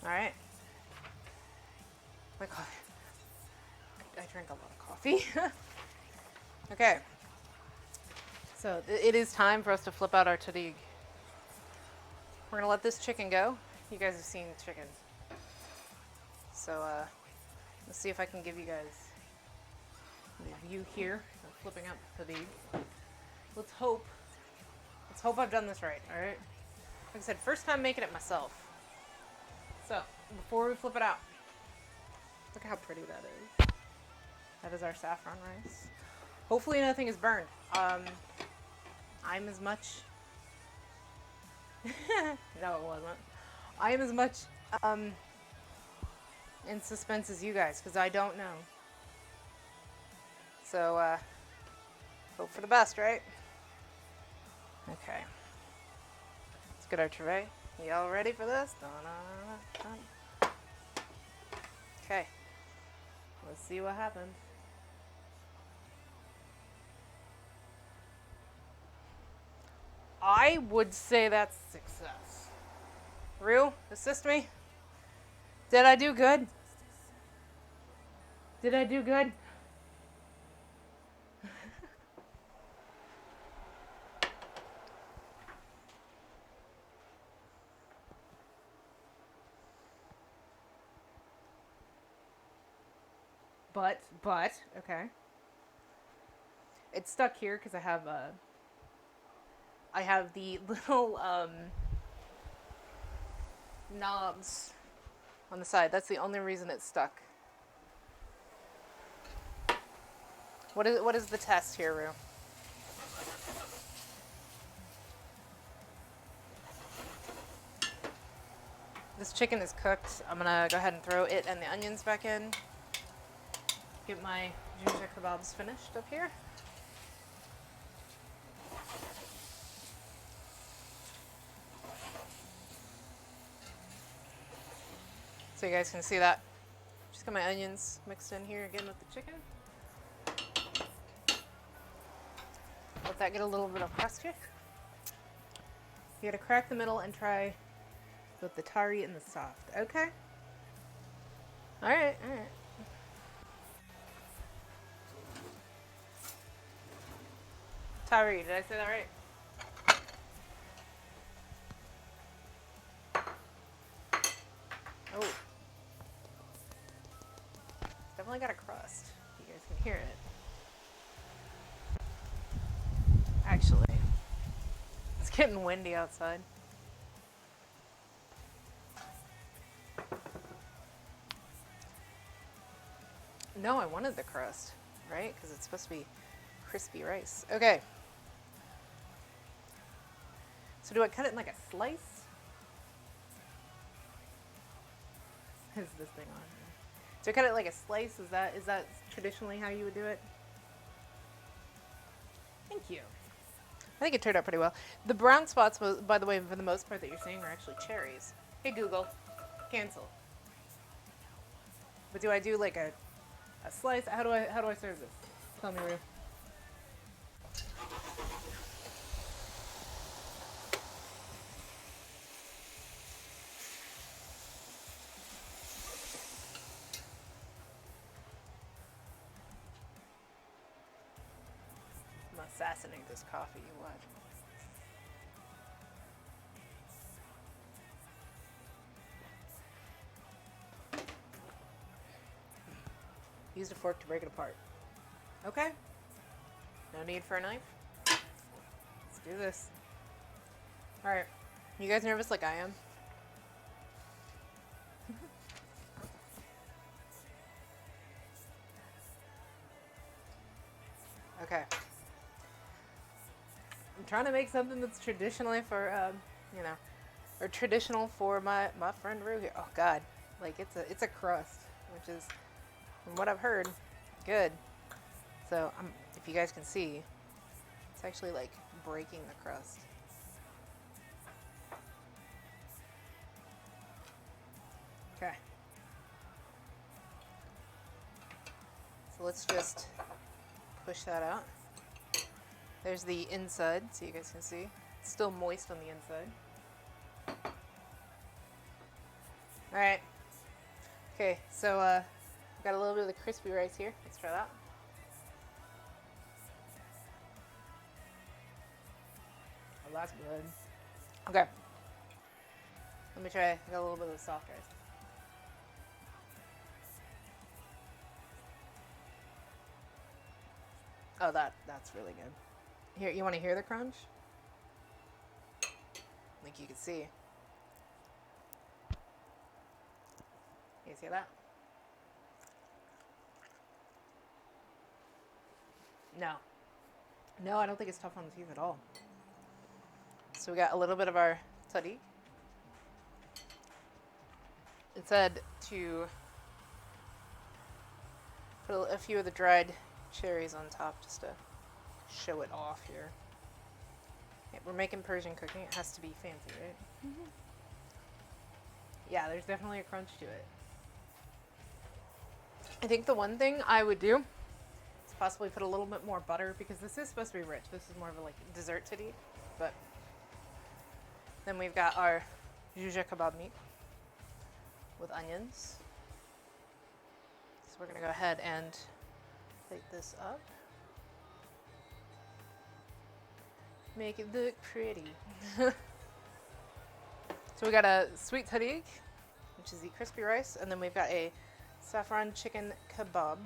Alright. My coffee. I drink a lot of coffee. Okay. So it is time for us to flip out our tzatziki. We're gonna let this chicken go. You guys have seen chicken. So let's see if I can give you guys the view here of flipping out the tzatziki. Let's hope I've done this right, alright? Like I said, first time making it myself. So, before we flip it out, look at how pretty that is. That is our saffron rice. Hopefully nothing is burned. I'm as much... No, it wasn't. I am as much in suspense as you guys, because I don't know. So, hope for the best, right? Okay. Let's get our tray. Y'all ready for this? Okay. Let's see what happens. I would say that's success. Rue, assist me. Did I do good? Did I do good? But, okay. It's stuck here because I have the little knobs on the side. That's the only reason it's stuck. What is the test here, Rue? This chicken is cooked. I'm gonna go ahead and throw it and the onions back in. Get my jojeh kebabs finished up here. So you guys can see that. Just got my onions mixed in here again with the chicken. Let that get a little bit of crust here. You gotta crack the middle and try both the tari and the soft. Okay? Alright, alright. Tari, did I say that right? Oh. It's definitely got a crust. You guys can hear it. Actually, it's getting windy outside. No, I wanted the crust, right? Because it's supposed to be crispy rice. Okay. So do I cut it in like a slice? Is this thing on? So I cut it like a slice. Is that traditionally how you would do it? Thank you. I think it turned out pretty well. The brown spots, by the way, for the most part that you're seeing are actually cherries. Hey Google, cancel. But do I do like a a slice. How do I serve this? Tell me, Rue. I'm gonna assassinate this coffee. You watch. Used a fork to break it apart. Okay. No need for a knife. Let's do this. Alright. You guys nervous like I am? Okay. I'm trying to make something that's traditionally for, or traditional for my friend Rue here. Oh God. Like it's a crust, which is, from what I've heard, good. So if you guys can see, it's actually like breaking the crust. Okay. So let's just push that out. There's the inside, so you guys can see. It's still moist on the inside. Alright. Okay, so got a little bit of the crispy rice here. Let's try that. Oh, that's good. Okay. Let me try. I got a little bit of the soft rice. Oh, that's really good. Here, you want to hear the crunch? Like you can see. You see that? No. No, I don't think it's tough on the teeth at all. So we got a little bit of our tzadik. It said to put a few of the dried cherries on top just to show it off here. Okay, we're making Persian cooking. It has to be fancy, right? Mm-hmm. Yeah, there's definitely a crunch to it. I think the one thing I would do is possibly put a little bit more butter, because this is supposed to be rich. This is more of a like dessert tzadik. But then we've got our jojeh kebab meat with onions. So we're gonna go ahead and plate this up. Make it look pretty. So we got a sweet tzadik, which is the crispy rice, and then we've got a saffron chicken kebab.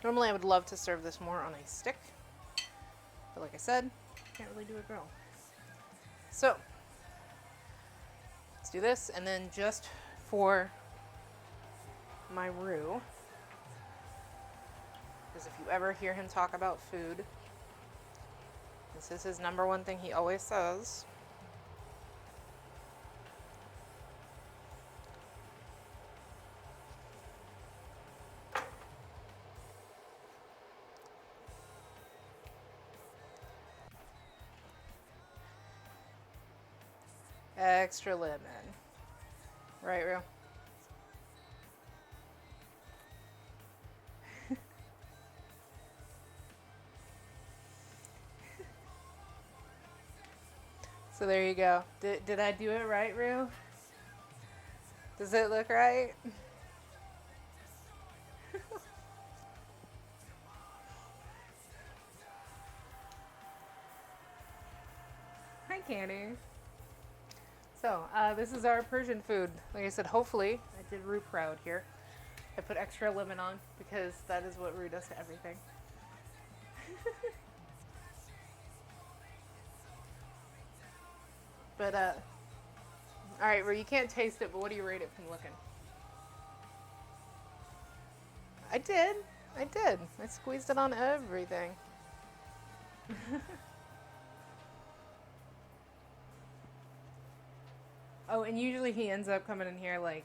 Normally I would love to serve this more on a stick, but like I said, can't really do a grill. So let's do this, and then just for my roux, because if you ever hear him talk about food, this is his number one thing he always says. Extra lemon. Right, Rue? So there you go. Did I do it right, Rue? Does it look right? Hi, Candy. So, this is our Persian food. Like I said, hopefully, I did Rue proud here. I put extra lemon on because that is what Rue does to everything. But, alright, Rue, you can't taste it, but what do you rate it from looking? I did. I squeezed it on everything. Oh, and usually he ends up coming in here like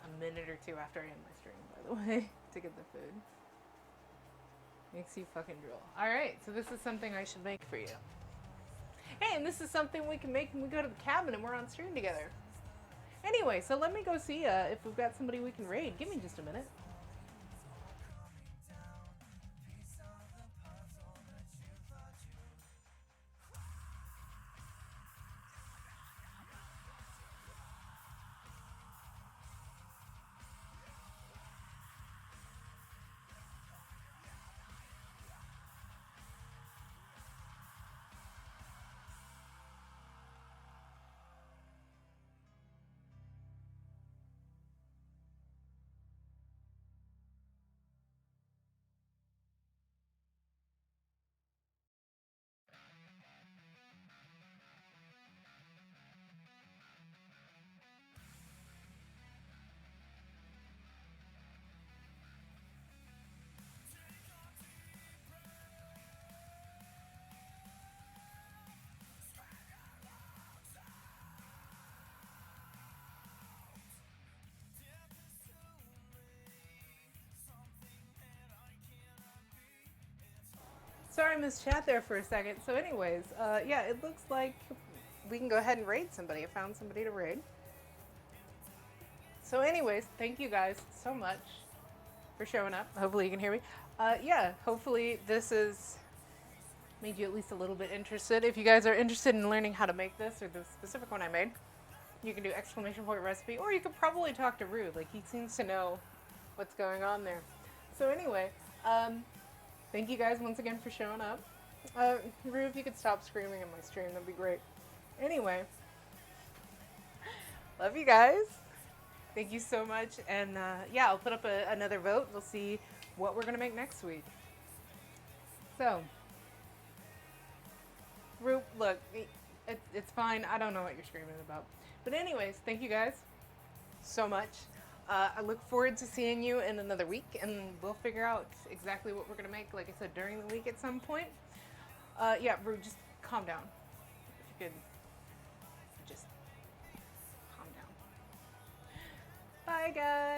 a minute or two after I end my stream, by the way, to get the food. Makes you fucking drool. Alright, so this is something I should make for you. Hey, and this is something we can make when we go to the cabin and we're on stream together. Anyway, so let me go see if we've got somebody we can raid. Give me just a minute. Sorry, I missed chat there for a second. So, anyways, yeah, it looks like we can go ahead and raid somebody. I found somebody to raid. So, anyways, thank you guys so much for showing up. Hopefully, you can hear me. Yeah, hopefully, this is made you at least a little bit interested. If you guys are interested in learning how to make this or the specific one I made, you can do exclamation point recipe, or you could probably talk to Rude. Like, he seems to know what's going on there. So, anyway, thank you guys once again for showing up. Rue, if you could stop screaming in my stream, that'd be great. Anyway, love you guys. Thank you so much. And yeah, I'll put up another vote. We'll see what we're going to make next week. So, Rue, look, it's fine. I don't know what you're screaming about. But anyways, thank you guys so much. I look forward to seeing you in another week, and we'll figure out exactly what we're going to make, like I said, during the week at some point. Yeah, Rue, just calm down. If you could just calm down. Bye, guys.